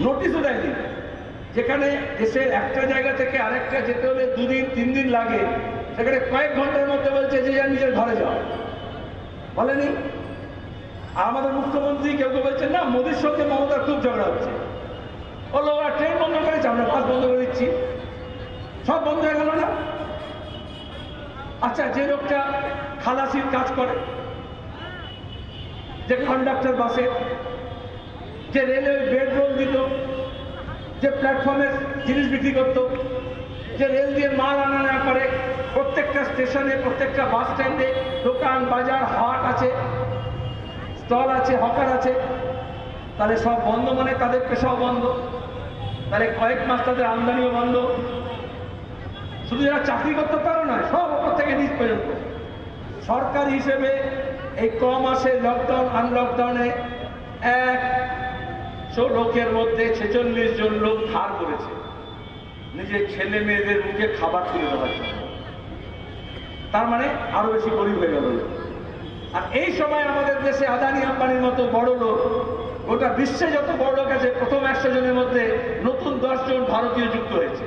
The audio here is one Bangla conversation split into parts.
নোটিশও দেয়নি। যেখানে দেশের একটা জায়গা থেকে আরেকটা যেতে হলে 2 দিন 3 দিন লাগে, সেখানে কয়েক ঘন্টার মধ্যে বলছে যে যার নিজের ঘরে যাও, বলেনি? আর আমাদের মুখ্যমন্ত্রী কেউ কেউ বলছেন না মোদীর সঙ্গে মমতার খুব ঝগড়া হচ্ছে, বললো ওরা ট্রেন বন্ধ করেছে, আমরা বাস বন্ধ করে দিচ্ছি, সব বন্ধ হয়ে গেল না? আচ্ছা, যে লোকটা খালাসির কাজ করে, যে কন্ডাক্টর বাসে, যে রেলওয়ে বেড রোল দিত, যে প্ল্যাটফর্মের জিনিস বিক্রি করতো, যে রেল দিয়ে মাল আনা না করে, প্রত্যেকটা স্টেশনে প্রত্যেকটা বাস স্ট্যান্ডে দোকান বাজার হাট আছে, স্টল আছে, হকার আছে, তাহলে সব বন্ধ মানে তাদের পেশাও বন্ধ, তাহলে কয়েক মাস তাদের আমদানিও বন্ধ। শুধু যারা চাকরি করতে পারো না, সব ওপর থেকে নিচ পর্যন্ত। সরকার হিসেবে এই ক মাসে লকডাউন আনলকডাউনে 100 লোকের মধ্যে 46 জন লোক ধার করেছে নিজের ছেলে মেয়েদের মুখে খাবার তুলে দেওয়ার জন্য। তার মানে আরো বেশি গরিব হয়ে গেল। আর এই সময় আমাদের দেশে আদানি আম্বানির মতো বড় লোক, গোটা বিশ্বে যত বড় লোক আছে, প্রথম 100 জনের মধ্যে নতুন 10 জন ভারতীয় যুক্ত হয়েছে।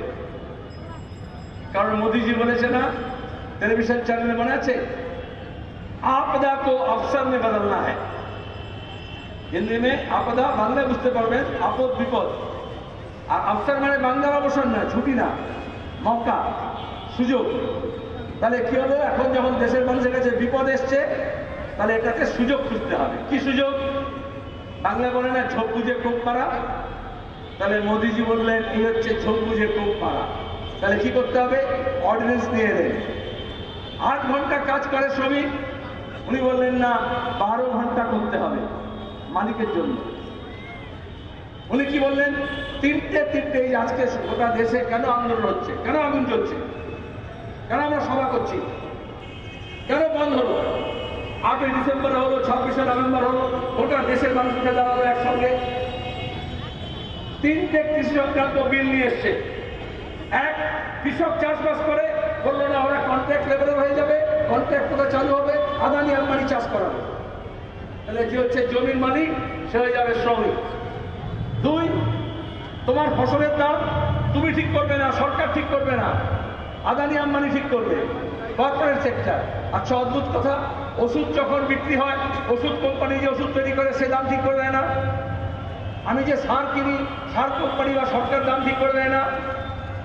কারণ মোদীজি বলেছে না, টেলিভিশন চ্যানেলে মনে আছে, आपदा को अवसर में बदलना है। হিন্দি মে আপদা, বাংলায় বুঝতে পারবেন আপদ বিপদ। আর অবসর মানে বাংলার অবসর না, ছুটি না, মৌকা, সুযোগ। তাহলে কি হলো, এখন যখন দেশের মানুষের কাছে বিপদ এসছে, তাহলে এটাতে সুযোগ খুঁজতে হবে। কি সুযোগ? বাংলা বলে না ঝোপ বুঝে কোপ মারা, তাহলে মোদিজি বললেন এই হচ্ছে ঝোপ বুঝে কোপ মারা। তাহলে কি করতে হবে? অর্ডিন্যান্স নিয়ে দেন। 8 ঘন্টা কাজ করে শ্রমিক, উনি বললেন না 12 ঘন্টা করতে হবে মালিকের জন্য। উনি কি বললেন? তিনটে এই আজকে গোটা দেশে কেন আন্দোলন হচ্ছে, কেন আগুন চলছে, কেন আমরা সভা করছি, কেন বন্ধ হলো? 8ই ডিসেম্বর হলো, 26শে নভেম্বর হলো, গোটা দেশের মানুষকে দাঁড়ালো একসঙ্গে। 3টে কৃষি সংক্রান্ত বিল নিয়ে এসছে। এক, কৃষক চাষবাস করে, বললো না ওরা কন্ট্রাক্ট লেবারের হয়ে যাবে, কন্ট্রাক্ট কোথায় চালু হবে, আদানি আম্বানি চাষ করাবে, তাহলে যে হচ্ছে জমির মালিক সে হয়ে যাবে শ্রমিক। 2, তোমার ফসলের দাম তুমি ঠিক করবে না, সরকার ঠিক করবে না, আদানি আম্বানি ঠিক করবে, কর্পোরেট সেক্টর। আচ্ছা, অদ্ভুত কথা, ওষুধ যখন বিক্রি হয়, ওষুধ কোম্পানি যে ওষুধ তৈরি করে সে দাম ঠিক করে দেয় না। আমি যে সার কিনি, সার কোম্পানি বা সরকার দাম ঠিক করে দেয় না।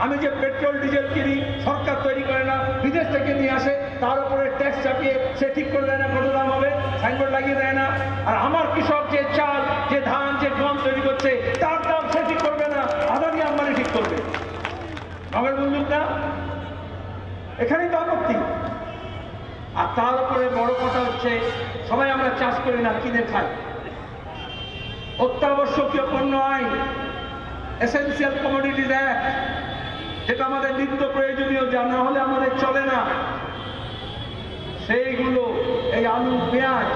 আমি যে পেট্রোল ডিজেল কিনি, সরকার তৈরি করে না, বিদেশ থেকে নিয়ে আসে, তার উপরে ট্যাক্স চাপিয়ে সে ঠিক করে দেয় না কত দাম হবে, সাইনবোর্ড লাগিয়ে দেয় না। আর আমার কৃষক যে চাল, যে ধান, যে গম তৈরি করছে, তার দাম সে ঠিক করবে না, আদানি আম্বানি ঠিক করবে। নগর বন্ধুক না, এখানেই তো আপত্তি। আর তার উপরে বড় কথা হচ্ছে, সবাই আমরা চাষ করি না, কিনে খাই। অত্যাবশ্যকীয় পণ্য আইন, এসেন্সিয়াল কমোডিটিজ অ্যাক্ট, যেটা আমাদের নিত্য প্রয়োজনীয়, যা না হলে আমাদের চলে না, সেইগুলো, এই আলু পেঁয়াজ,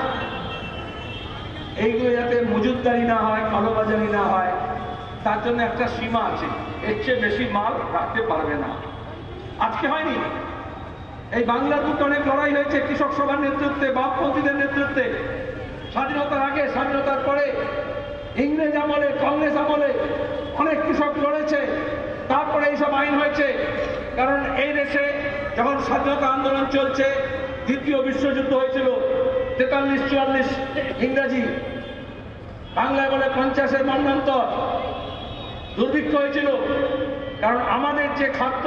এইগুলো যাতে মজুতদারি না হয়, কালোবাজারি না হয়, তার জন্য একটা সীমা আছে। এর চেয়ে বেশি মাল রাখতে পারবে না। আজকে হয়নি, এই বাংলার বুকে অনেক লড়াই হয়েছে কৃষক সভার নেতৃত্বে, বামপন্থীদের নেতৃত্বে। স্বাধীনতার আগে, স্বাধীনতার পরে, ইংরেজ আমলে, কংগ্রেস আমলে অনেক কৃষক লড়েছে, তারপরে এইসব আইন হয়েছে। কারণ এই দেশে যখন স্বাধীনতা আন্দোলন চলছে, দ্বিতীয় বিশ্বযুদ্ধ হয়েছিল 43-44 ইংরাজি, বাংলায় বলে 50-এর মন্বন্তর, দুর্ভিক্ষ হয়েছিল। কারণ আমাদের যে খাদ্য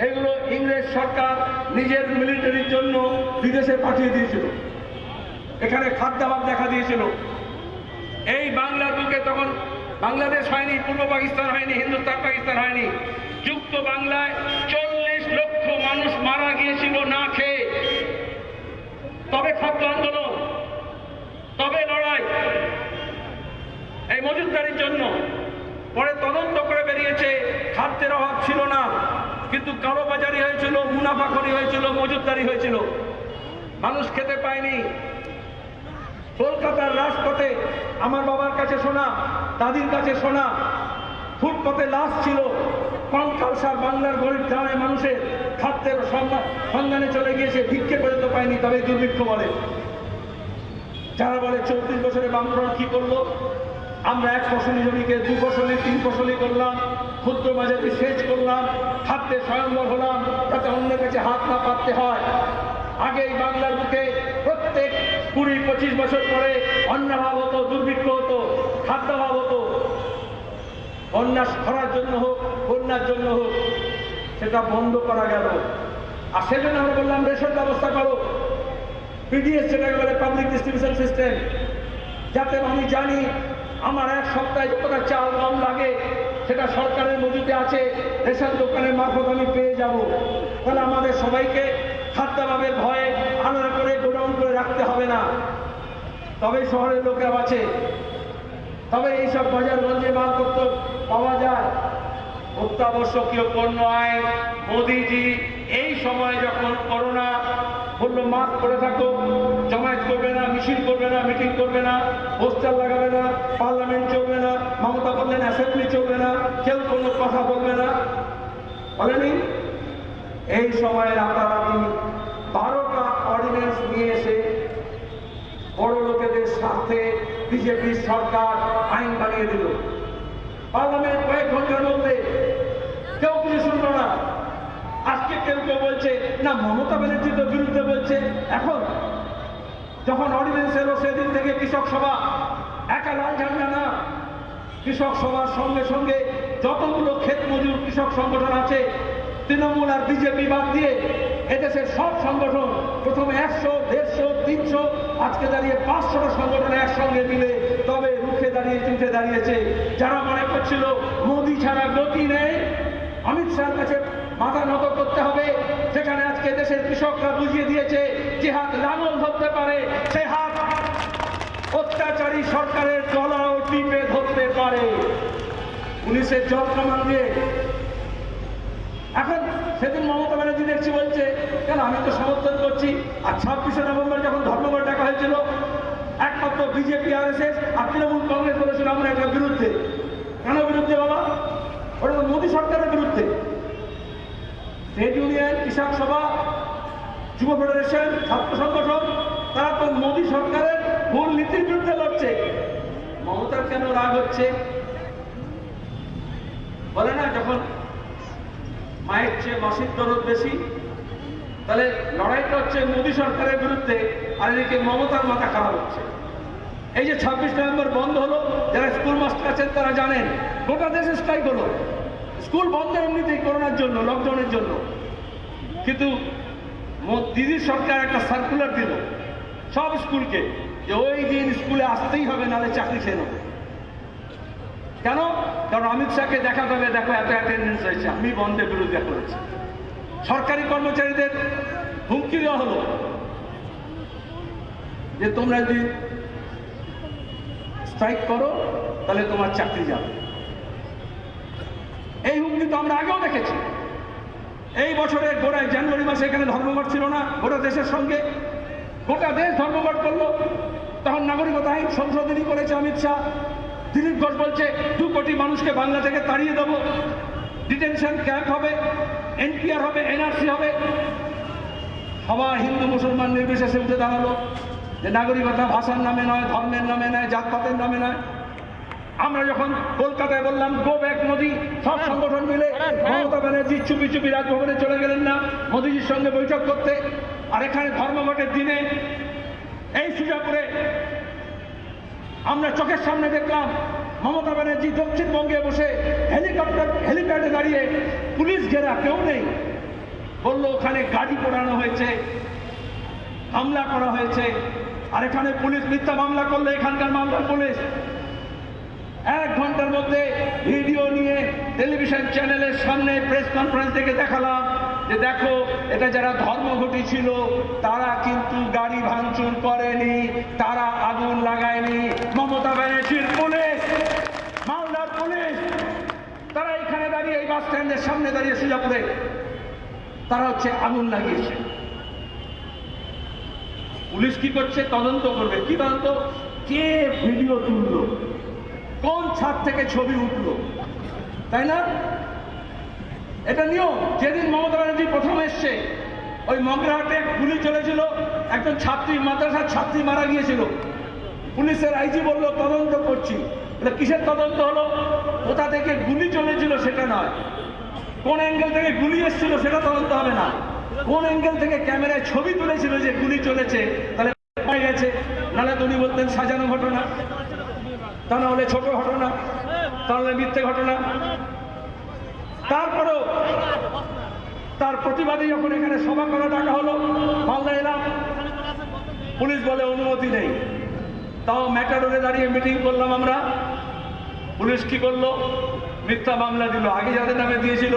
এগুলো ইংরেজ সরকার নিজের মিলিটারির জন্য বিদেশে পাঠিয়ে দিয়েছিল, এখানে খাদ্যাভাব দেখা দিয়েছিল। এই বাংলার বুকে তখন বাংলাদেশ হয়নি, পূর্ব পাকিস্তান হয়নি, হিন্দুস্তান পাকিস্তান হয়নি, যুক্ত বাংলায় 40 লক্ষ মানুষ মারা গিয়েছিল না খেয়ে। তবে খাদ্য আন্দোলন, তবে লড়াই এই মজুতদারির জন্য। পরে তদন্ত করে বেরিয়েছে খাদ্যের অভাব ছিল না, কিন্তু কালোবাজারি হয়েছিল, মুনাফাখরি হয়েছিল, মজুতদারি হয়েছিল, মানুষ খেতে পায়নি। কলকাতার রাজপথে আমার বাবার কাছে শোনা, দাদির কাছে শোনা, ফুটপথে লাশ ছিল, কঙ্কালসার বাংলার গরিব গ্রামের মানুষের খাদ্যের সন্ধানে চলে গিয়েছে, ভিক্ষে পর্যন্ত পায়নি, তবে দুর্ভিক্ষ বলে। যারা বলে 34 বছরে বামফ্রন্ট কি করলো, আমরা এক ফসলি জমিকে 2 ফসলি 3 ফসলি করলাম, ক্ষুদ্র মাঝারি সেচ করলাম, খাদ্যে স্বয়ম্বর হলাম, যাতে অন্যের কাছে হাত না পাততে হয়। আগে এই বাংলার বুকে প্রত্যেক 20-25 বছর পরে অন্নাভাব হতো, দুর্ভিক্ষ হতো, খাদ্যাভাব হতো, বন্যা খরার জন্য হোক, বন্যার জন্য হোক, সেটা বন্ধ করা গেল। আর সেজন্য আমরা বললাম রেশন ব্যবস্থা করো, পিডিএস যেটাকে বলে পাবলিক ডিস্ট্রিবিউশন সিস্টেম, যাতে আমি জানি আমার এক সপ্তাহে যতটা চাল গম লাগে সেটা সরকারের মজুতে আছে, রেশন দোকানের মারফত আমি পেয়ে যাব। তাহলে আমাদের সবাইকে খাদ্যাভাবের ভয়ে আলাদা করে গোডাউন করে রাখতে হবে না। তবে শহরের লোকেরা আছে, তবে এইসব বাজারগঞ্জে মালপত্র পাওয়া যায়। অত্যাবশ্যকীয় পণ্য আইন মোদিজি এই সময় যখন করোনা বললো মাস্ক পরে থাকো, জমায়েত করবে না, মিছিল করবে না, মিটিং করবে না, পোস্টার লাগাবে না, পার্লামেন্ট চলবে না, মমতা বললেন অ্যাসেম্বলি চলবে না, কেউ কোনো কথা বলবে না, বলেনি? এই সময় রাতারাতি 12টা অর্ডিন্যান্স নিয়ে এসে বড় লোকেদের স্বার্থে বিজেপির সরকার আইন বানিয়ে দিল। পার্লামেন্ট কয়েক ঘন্টার মধ্যে কেউ কিছু শুনল না। আজকে কেউ কেউ বলছে না মমতা ব্যানার্জি তো বিরুদ্ধে বলছে। এখন যখন অর্ডিন্যান্স এলো সেদিন থেকে কৃষক সভা একা লাল ঝান্ডা না, কৃষক সভার সঙ্গে সঙ্গে যতগুলো ক্ষেত মজুর কৃষক সংগঠন আছে, তৃণমূল আর বিজেপি বাদ দিয়ে এদেশের সব সংগঠন প্রথমে 100, 150, 300, আজকে দাঁড়িয়ে 500টা সংগঠন একসঙ্গে মিলে তবে রুখে উঠে দাঁড়িয়েছে। যারা মনে করছিল মোদি ছাড়া গতি নেই, অমিত শাহের কাছে মাথা নত করতে হবে, সেখানে আজকে দেশের কৃষকরা বুঝিয়ে দিয়েছে যে হাত লাঙল ধরতে পারে সে হাত অত্যাচারী সরকারের গলাও টিপে ধরতে পারে। পুলিশের জল কামান দিয়ে এখন সেদিন মমতা ব্যানার্জি দেখছি বলছে কেন আমি তো সমর্থন করছি। আর 26শে নভেম্বর যখন ধর্মঘট ডাকা হয়েছিল একমাত্র বিজেপি RSS আর তৃণমূল কংগ্রেস বলেছিল আমরা এটা বিরুদ্ধে। কেন বিরুদ্ধে বাবা? ওটা তো মোদী সরকারের বিরুদ্ধে। ট্রেড ইউনিয়ন, কৃষক সভা, যুব ফেডারেশন, ছাত্র সংগঠন, তারা তো মোদী সরকারের ভুল নীতির বিরুদ্ধে লড়ছে। মমতার কেন রাগ হচ্ছে? বলে না যখন মায়ের চেয়ে মাসির দরদ বেশি, তাহলে লড়াইটা হচ্ছে মোদী সরকারের বিরুদ্ধে, আর এদিকে মমতার মাথা খারাপ হচ্ছে। এই যে 26 নভেম্বর বন্ধ হলো, যারা স্কুল মাস্টার আছেন তারা জানেন গোটা দেশে স্ট্রাইক হলো। স্কুল বন্ধ এমনিতেই করোনার জন্য, লকডাউনের জন্য, কিন্তু দিদির সরকার একটা সার্কুলার দিল সব স্কুলকে যে ওই দিন স্কুলে আসতেই হবে, নাহলে চাকরি খেয়ে নেবে। কেন? কারণ অমিত শাহকে দেখাতে হবে দেখো এত অ্যাটেন্ডেন্স হয়েছে, আমি বন্ধের বিরোধিতা করেছি। সরকারি কর্মচারীদের হুমকি দেওয়া হলো যে তোমরা যদি স্ট্রাইক করো তাহলে তোমার চাকরি যাবে। এই হুমকি তো আমরা আগেও দেখেছি। এই বছরের গোড়ায় জানুয়ারি মাসে এখানে ধর্মঘট ছিল না, গোটা দেশের সঙ্গে গোটা দেশ ধর্মঘট করলো। তখন নাগরিকতা আইন সংশোধনী করেছে অমিত শাহ। দিলীপ ঘোষ বলছে 2 কোটি মানুষকে বাংলা থেকে তাড়িয়ে দেবো, ডিটেনশন ক্যাম্প হবে, NPR হবে, NRC হবে। সবাই হিন্দু মুসলমান নির্বিশেষে উঠে দাঁড়ালো যে নাগরিকতা ভাষার নামে নয়, ধর্মের নামে নয়, জাতপাতের নামে নয়। আমরা যখন কলকাতায় বললাম গো ব্যাক মোদি, সব সংগঠন মিলে মমতা ব্যানার্জি চুপি চুপি রাজভবনে চলে গেলেন না মোদিজির সঙ্গে বৈঠক করতে। আর এখানে ধর্মঘটের দিনে এই সুজাপুরে আমরা চোখের সামনে দেখলাম মমতা ব্যানার্জি দক্ষিণবঙ্গে বসে হেলিপ্যাডে দাঁড়িয়ে পুলিশ ঘেরা, কেউ নেই, বললো ওখানে গাড়ি পোড়ানো হয়েছে, হামলা করা হয়েছে। আর এখানে পুলিশ মিথ্যা মামলা করলে এখানকার মামলার পুলিশ 1 ঘন্টার মধ্যে ভিডিও নিয়ে টেলিভিশন চ্যানেলের সামনে প্রেস কনফারেন্স থেকে দেখালাম যে দেখো এটা যারা ধর্মঘটি ছিল তারা কিন্তু গাড়ি ভাঙচুর করেনি, তারা আগুন লাগায়নি। মমতা ব্যানার্জির পুলিশ, মালদার পুলিশ, তারা এখানে দাঁড়িয়ে এই বাস স্ট্যান্ডের সামনে দাঁড়িয়ে সুজাপুরে তারা হচ্ছে আগুন লাগিয়েছে। পুলিশ কি করছে? তদন্ত করবে। কি তদন্ত? কে ভিডিও তুললো, কোন ছাদ থেকে ছবি উঠলো, তাই না? এটা নিয়ম। যেদিন মমতা ব্যানার্জি প্রথম এসছে ওই মগরাহাটে গুলি চলেছিল, একজন ছাত্রী, মাদ্রাসার ছাত্রী মারা গিয়েছিল। পুলিশের IG বলল তদন্ত করছি। এটা কিসের তদন্ত হলো? কোথা থেকে গুলি চলেছিল সেটা নয়, কোন অ্যাঙ্গেল থেকে গুলি এসেছিল সেটা তদন্ত হবে না, কোন অ্যাঙ্গেল থেকে ক্যামেরায় ছবি তুলেছিল যে গুলি চলেছে, তাহলে পাওয়া গেছে। নাহলে তো উনি বলতেন সাজানো ঘটনা, তা না হলে ছোট ঘটনা, তাহলে মিথ্যে ঘটনা। তারপরেও তার প্রতিবাদে যখন এখানে সভা করা ডাকা হলো, মালদা এলাম, পুলিশ বলে অনুমতি নেই। তাও ম্যাটাডোরে দাঁড়িয়ে মিটিং করলাম আমরা। পুলিশ কি করলো? মিথ্যা মামলা দিল। আগে যাদের নামে দিয়েছিল,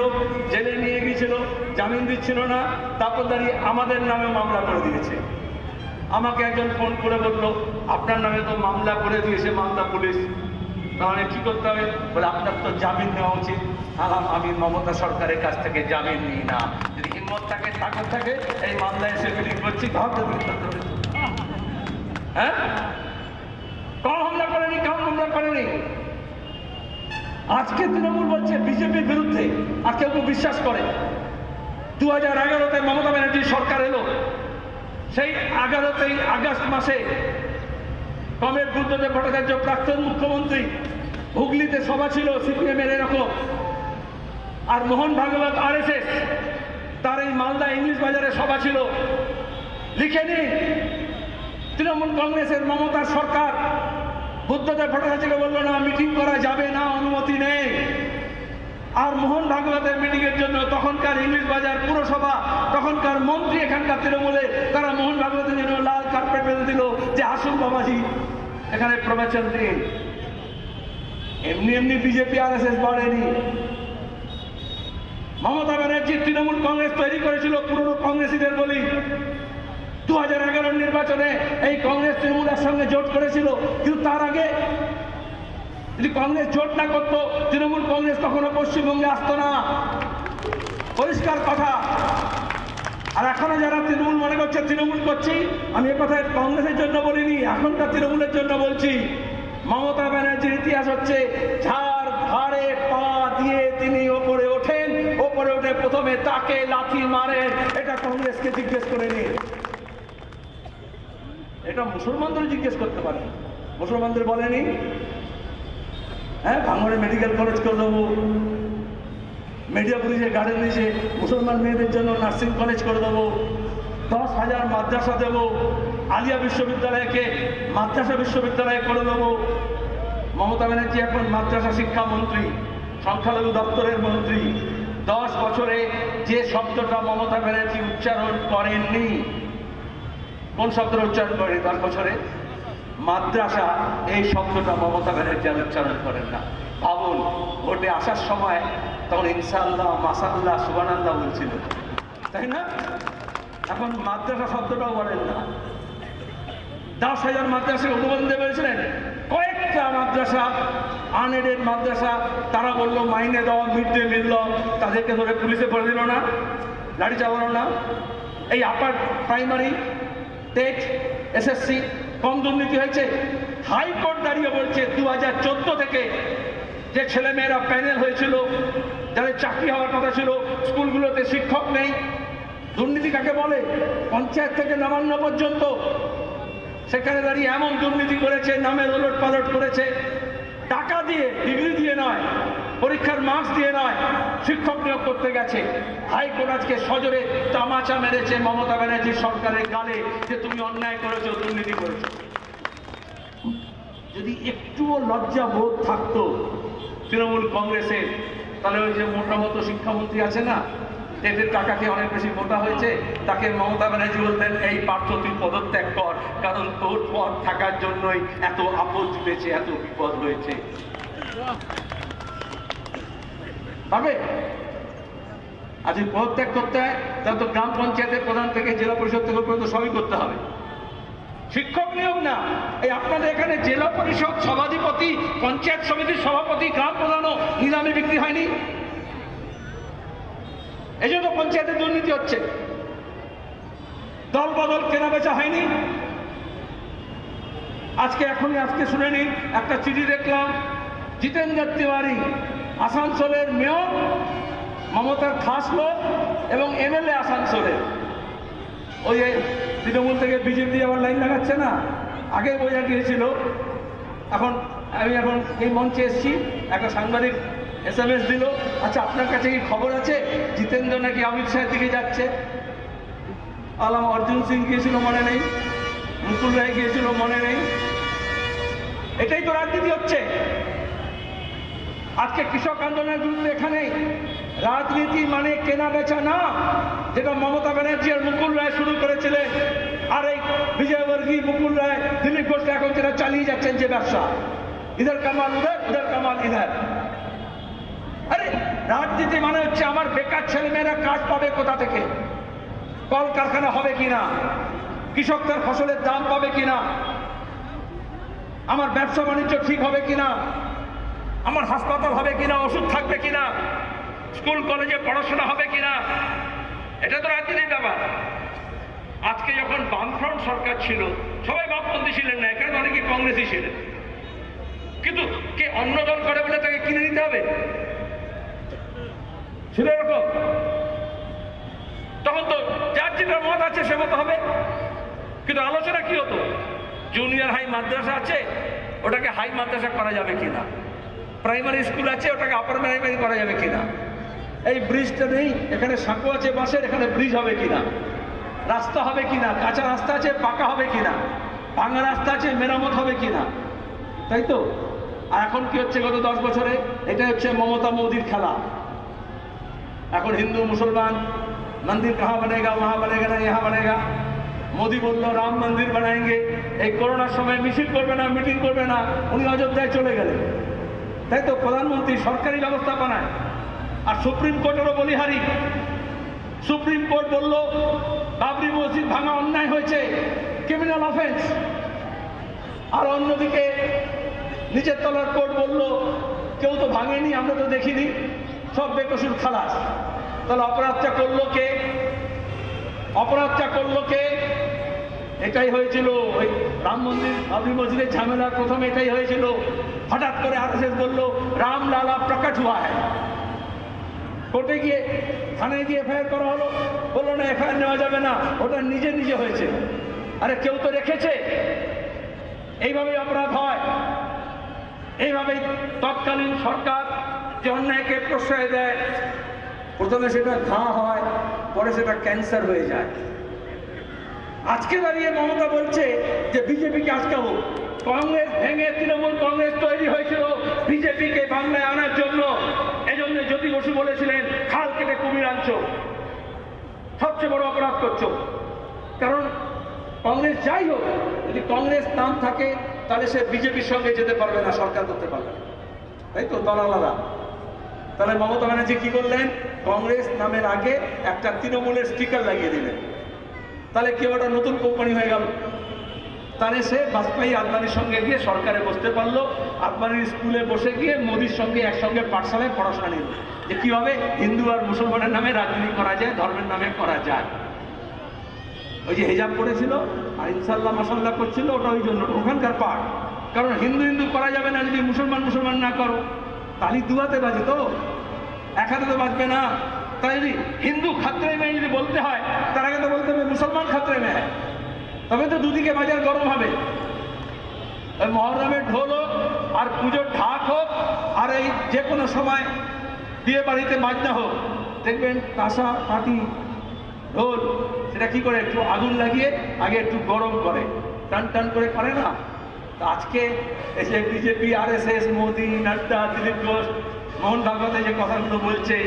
জেলে নিয়ে গিয়েছিল, জামিন দিচ্ছিল না, তারপর দাঁড়িয়ে আমাদের নামে মামলা করে দিয়েছে। আমাকে একজন ফোন করে বললো, আপনার নামে তো মামলা করে দিয়েছে মালদা পুলিশ, তাহলে কি করতে হবে? বলে আপনার তো জামিন নেওয়া উচিত। আমি মমতা সরকারের কাছ থেকে জামিন নিই না। যদি হিম্মত থাকে, তাকত থাকে, এই মামলায় এসে মিটিং করছি, হ্যাঁ? কম হামলা করেনি, কম হামলা করেনি। আজকে তৃণমূল বলছে বিজেপির বিরুদ্ধে, আর কেউ বিশ্বাস করে। 2011-তে মমতা ব্যানার্জির সরকার এলো, সেই 11-তেই আগস্ট মাসে কমরেড বুদ্ধদেব ভট্টাচার্য প্রাক্তন মুখ্যমন্ত্রী, হুগলিতে সভা ছিল সিপিএমের এরকম, আর মোহন ভাগবত RSS তার এই মালদা ইংলিশ বাজারে সভা ছিল। লিখে নিন, তৃণমূল কংগ্রেসের মমতার সরকার বুদ্ধদেব ভট্টাচার্যকে বললো না, মিটিং করা যাবে না, অনুমতি নেই। আর মোহন ভাগবতের মিটিং এর জন্য তখনকার ইংলিশ বাজার পুরসভা, তখনকার মন্ত্রী এখানকার তৃণমূলে, তারা মোহন ভাগবতের জন্য লাল কার্পেট বেঁধে দিল যে আসুন বাবাজি এখানে প্রবচন দিন। এমনি এমনি বিজেপি RSS বাড়েনি। মমতা ব্যানার্জি তৃণমূল কংগ্রেস তৈরি করেছিল পুরনো কংগ্রেসীদের বলি। 2011 নির্বাচনে এই কংগ্রেস তৃণমূল একসঙ্গে জোট করেছিল, কিন্তু তার আগে যদি কংগ্রেস জোট না করতো, তৃণমূল কংগ্রেস কখনো পশ্চিমবঙ্গে আসতো না, পরিষ্কার কথা। আর এখনো যারা তৃণমূল মনে করছে তৃণমূল করছি, আমি এ কথা কংগ্রেসের জন্য বলিনি, এখনকার তৃণমূলের জন্য বলছি। মমতা ব্যানার্জির ইতিহাস হচ্ছে ঝাড় ধারে পা দিয়ে তিনি ওপরে ওঠেন, ওপরে উঠে প্রথমে তাকে লাথি মারেন। এটা কংগ্রেসকে জিজ্ঞেস করে নিন, এটা মুসলমানদের জিজ্ঞেস করতে পারেন। মুসলমানদের বলেনি, হ্যাঁ ভাঙড়ে মেডিকেল কলেজ করে দেবো, মিডিয়াপুরে যে গার্ডেন দিয়েছে মুসলমান মেয়েদের জন্য নার্সিং কলেজ করে দেবো, 10,000 মাদ্রাসা দেবো, আলিয়া বিশ্ববিদ্যালয়কে মাদ্রাসা বিশ্ববিদ্যালয় করে দেবো। মমতা ব্যানার্জি এখন মাদ্রাসা শিক্ষামন্ত্রী, সংখ্যালঘু দপ্তরের মন্ত্রী। 10 বছরে যে শব্দটা মমতা ব্যানার্জি উচ্চারণ করেননি, কোন শব্দটা উচ্চারণ করেনি 10 বছরে? মাদ্রাসা, এই শব্দটা মমতা ব্যানার্জি উচ্চারণ করেন না। ভাবুন, ভোটে আসার সময় তখন ইনশাআল্লাহ, মাশাআল্লাহ, সুবহানাল্লাহ বলছিল, তাই না? এখন মাদ্রাসা শব্দটাও বলেন না। 10,000 মাদ্রাসাকে অনুমোদন দিয়ে বলেছিলেন। কয়েকটা মাদ্রাসা, আনএডেড মাদ্রাসা, তারা বললো মাইনে দেওয়া, মিড ডে মিল দাও, তাদেরকে ধরে পুলিশে পড়ে দিল না, লাঠি চালানো না। এই আপার প্রাইমারি, টেট, SSC কম দুর্নীতি হয়েছে। হাইকোর্ট দাঁড়িয়ে বলছে 2014 থেকে যে ছেলেমেয়েরা প্যানেল হয়েছিল, যাদের চাকরি হওয়ার কথা ছিল, স্কুলগুলোতে শিক্ষক নেই। দুর্নীতি কাকে বলে? পঞ্চায়েত থেকে নবান্ন পর্যন্ত সেখানে দাঁড়িয়ে এমন দুর্নীতি করেছে, নামে ওলট পালট করেছে, টাকা দিয়ে, ডিগ্রি দিয়ে নয়, পরীক্ষার মার্কস দিয়ে নয়, শিক্ষক নিয়োগ করতে গেছে। হাইকোর্ট আজকে সজোরে তামাচা মেরেছে মমতা ব্যানার্জির সরকারের গালে যে তুমি অন্যায় করেছো, দুর্নীতি করেছো। যদি একটুও লজ্জা বোধ থাকতো তৃণমূল কংগ্রেসের, তাহলে ওই যে মোটা মতো শিক্ষামন্ত্রী আছে না, এদের টাকাকে অনেক বেশি মোটা হয়েছে, তাকে মমতা ব্যানার্জি বলতেন এই পার্থ তুই পদত্যাগ কর, কারণ তোর পদ থাকার জন্যই এত আপদ জুটেছে, এত বিপদ হয়েছে। পাবে আজ পদত্যাগ করতে হয়, তাহলে তো গ্রাম পঞ্চায়েতের প্রধান থেকে জেলা পরিষদ থেকে পর্যন্ত সবই করতে হবে। শিক্ষক নিয়োগ না, এই আপনাদের এখানে জেলা পরিষদ সভাধিপতি, পঞ্চায়েত সমিতির সভাপতি, গ্রাম প্রধানও নিলামে বিক্রি হয়নি। এই জন্য পঞ্চায়েতের দুর্নীতি হচ্ছে। দল বদল কেনা বেচা হয়নি। আজকে শুনে নিন, একটা চিঠি দেখলাম, জিতেন্দ্র তিওয়ারি আসানসোলের মেয়র, মমতার খাস লোক এবং MLA আসানসোলের। ওই তৃণমূল থেকে বিজেপি আবার লাইন লাগাচ্ছে না, আগে বোঝা গিয়েছিল, এখন আমি এখন এই মঞ্চে এসেছি, একটা সাংবাদিক SMS দিল, আচ্ছা আপনার কাছে কি খবর আছে জিতেন্দ্র নাকি অমিত শাহের দিকে যাচ্ছে? আলাম অর্জুন সিং গিয়েছিল মনে নেই, মুকুল রায় গিয়েছিল মনে নেই। এটাই তো রাজনীতি হচ্ছে। আজকে কৃষক আন্দোলনের বিরুদ্ধে এখানে রাজনীতি মানে কেনা বেচা না, যেটা মমতা ব্যানার্জি আর মুকুল রায় শুরু করেছিলেন, আর এই বিজয়বর্গী মুকুল রায় দিলীপ ঘোষ এখন যেটা চালিয়ে যাচ্ছেন যে ব্যবসা, ইধার কামাল উধার, উধার কামাল ইধার। আরে রাজনীতি মানে হচ্ছে আমার বেকার ছেলেমেয়েরা কাজ পাবে কোথা থেকে, কল কারখানা হবে কিনা, কৃষক তার ফসলের দাম পাবে কিনা, আমার ব্যবসা বাণিজ্য ঠিক হবে কিনা, আমার হাসপাতাল হবে কিনা, ওষুধ থাকবে কিনা, স্কুল কলেজে পড়াশোনা হবে কিনা, এটা তো রাজনীতির ব্যাপার। আজকে যখন বামফ্রন্ট সরকার ছিল সবাই বামপন্থী ছিলেন না, এখানে অনেকে কংগ্রেসই ছিলেন, কিন্তু কে অন্য দল করে বলে তাকে কিনে নিতে হবে ছিল এরকম? তখন তো যার যেটা মত আছে সে মতো হবে। কিন্তু আলোচনা কি হতো, জুনিয়র হাই মাদ্রাসা আছে ওটাকে হাই মাদ্রাসা করা যাবে কিনা, প্রাইমারি স্কুল আছে ওটাকে আপার প্রাইমারি করা যাবে কিনা, এই ব্রিজটা নেই এখানে সাঁকো আছে বাঁশের, এখানে ব্রিজ হবে কিনা, রাস্তা হবে কিনা, কাঁচা রাস্তা আছে পাকা হবে কিনা, ভাঙা রাস্তা আছে মেরামত হবে কিনা, তাই তো? আর এখন কি হচ্ছে গত 10 বছরে, এটা হচ্ছে মমতা মোদির খেলা। এখন হিন্দু মুসলমান মন্দির কাহা বনেগা, ওহা বনেগা না ইহা বনেগা। মোদি বললো রাম মন্দির বানাएंगे, এই করোনার সময় মিছিল করবে না, মিটিং করবে না, উনি অযোধ্যায় চলে গেলেন, তাই তো? প্রধানমন্ত্রী সরকারি ব্যবস্থাপনায়। আর সুপ্রিম কোর্টেরও বলিহারি, সুপ্রিম কোর্ট বলল বাবরি মসজিদ ভাঙা অন্যায় হয়েছে, ক্রিমিনাল অফেন্স। আর অন্যদিকে নিচের তলার কোর্ট বলল কেউ তো ভাঙেনি, আমরা তো দেখিনি, সব বেকসুর খালাস। তাহলে অপরাধটা করলো কে? অপরাধটা করলো কে? এটাই হয়েছিল ওই রাম মন্দির বাবরি মসজিদের ঝামেলার প্রথম এটাই হয়েছিল। হঠাৎ করে RSS বলল রাম লালা প্রকট হুয়া হ্যায়, কোর্টে গিয়ে থানায় গিয়ে FIR করা হলো, বললো না FIR নেওয়া যাবে না, ওটা নিজে নিজে হয়েছে। আরে কেউ তো রেখেছে। এইভাবেই অপরাধ হয়, এইভাবেই তৎকালীন সরকার যে অন্যায়কে প্রশ্রয় দেয়, প্রথমে সেটা ঘা হয়, পরে সেটা ক্যান্সার হয়ে যায়। আজকে দাঁড়িয়ে মমতা বলছে যে বিজেপিকে আটকাবো। কংগ্রেস ভেঙে তৃণমূল কংগ্রেস তৈরি হয়েছিল বিজেপিকে বাংলায় আনার জন্য। এজন্য জ্যোতি বসু বলেছিলেন খাল কেটে কুমির আনছো, সবচেয়ে বড় অপরাধ করছো। কারণ কংগ্রেস যাই হোক, যদি কংগ্রেস নাম থাকে তাহলে সে বিজেপির সঙ্গে যেতে পারবে না, সরকার করতে পারবে না, তাই তো? দল আলাদা। তাহলে মমতা ব্যানার্জি কি করলেন? কংগ্রেস নামের আগে একটা তৃণমূলের স্টিকার লাগিয়ে দিলেন, তাহলে কেউ একটা নতুন কোম্পানি হয়ে গেল। তাহলে সে বাজপেয়ী আদবানির সঙ্গে গিয়ে সরকারে বসতে পারলো, আদবানির স্কুলে বসে গিয়ে মোদির সঙ্গে একসঙ্গে পাঠশালায় পড়াশোনা নিল যে কিভাবে হিন্দু আর মুসলমানের নামে রাজনীতি করা যায়, ধর্মের নামে করা যায়। ওই যে হিজাব করেছিল আর ইনশাল্লাহ মাসাল্লাহ করছিল, ওটা ওই জন্য ওখানকার পাঠ। কারণ হিন্দু হিন্দু করা যাবে না যদি মুসলমান মুসলমান না করো, তালি দুয়াতে বাজে তো, এক হাতে তো বাজবে না। তাই যদি হিন্দু খাতরে মেয়ে যদি বলতে হয়, তার আগে তো বলতে হবে মুসলমান খাতরে মেয়ে, তবে তো দুদিকে বাজার গরম হবে। মহরমের ঢোল হোক আর পুজোর ঢাক হোক আর এই যে কোনো সময় বিয়ে বাড়িতে বাজনা হোক, দেখবেন কাঁসা পাটি ঢোল সেটা কি করে একটু আগুন লাগিয়ে আগে একটু গরম করে, টান টান করে করে না। আজকে এসে বিজেপি, RSS, মোদি, নাড্ডা, দিলীপ ঘোষ, মোহন ভাগবত যে কথাগুলো বলছে,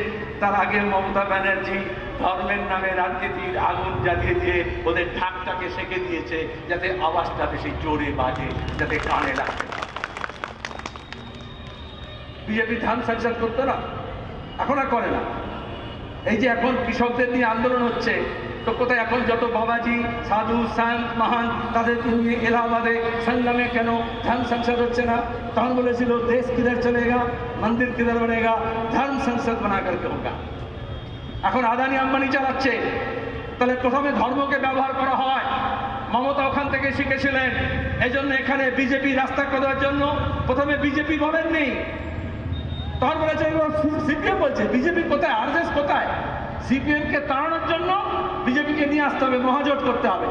তার আগে মমতা ব্যানার্জি ধর্মের নামে রাজনীতির আগুন জ্বালিয়ে দিয়ে ওদের ঢাকটাকে সেঁকে দিয়েছে যাতে আওয়াজটা বেশি জোরে বাজে, যাতে কানে লাগবে না। বিজেপি ধান সংসার করতো না, এখন আর করে না। এই যে এখন কৃষকদের নিয়ে আন্দোলন হচ্ছে, তো কোথায় এখন যত বাবাজি, সাধু, সান্ত, মহান তাদেরকে নিয়ে এলাহাবাদে সংগ্রামে কেন ধান সংসদ হচ্ছে না? তখন বলেছিল দেশ কিধর চলেগা, মন্দির কিধর বনেগা, ধর্ম সংসদ বানা করকে হোগা। এখন আদানি আম্বানি চালাচ্ছে, তাহলে প্রথমে ধর্মকে ব্যবহার করা হয়। মমতা ওখান থেকে শিখেছিলেন। এই জন্য এখানে বিজেপি রাস্তা করার জন্য প্রথমে বিজেপি বলেননি, তখন বলেছে CPM বলছে বিজেপি কোথায়, RSS কোথায়? CPM কে তাড়ানোর জন্য বিজেপিকে নিয়ে আসতে হবে, মহাজোট করতে হবে।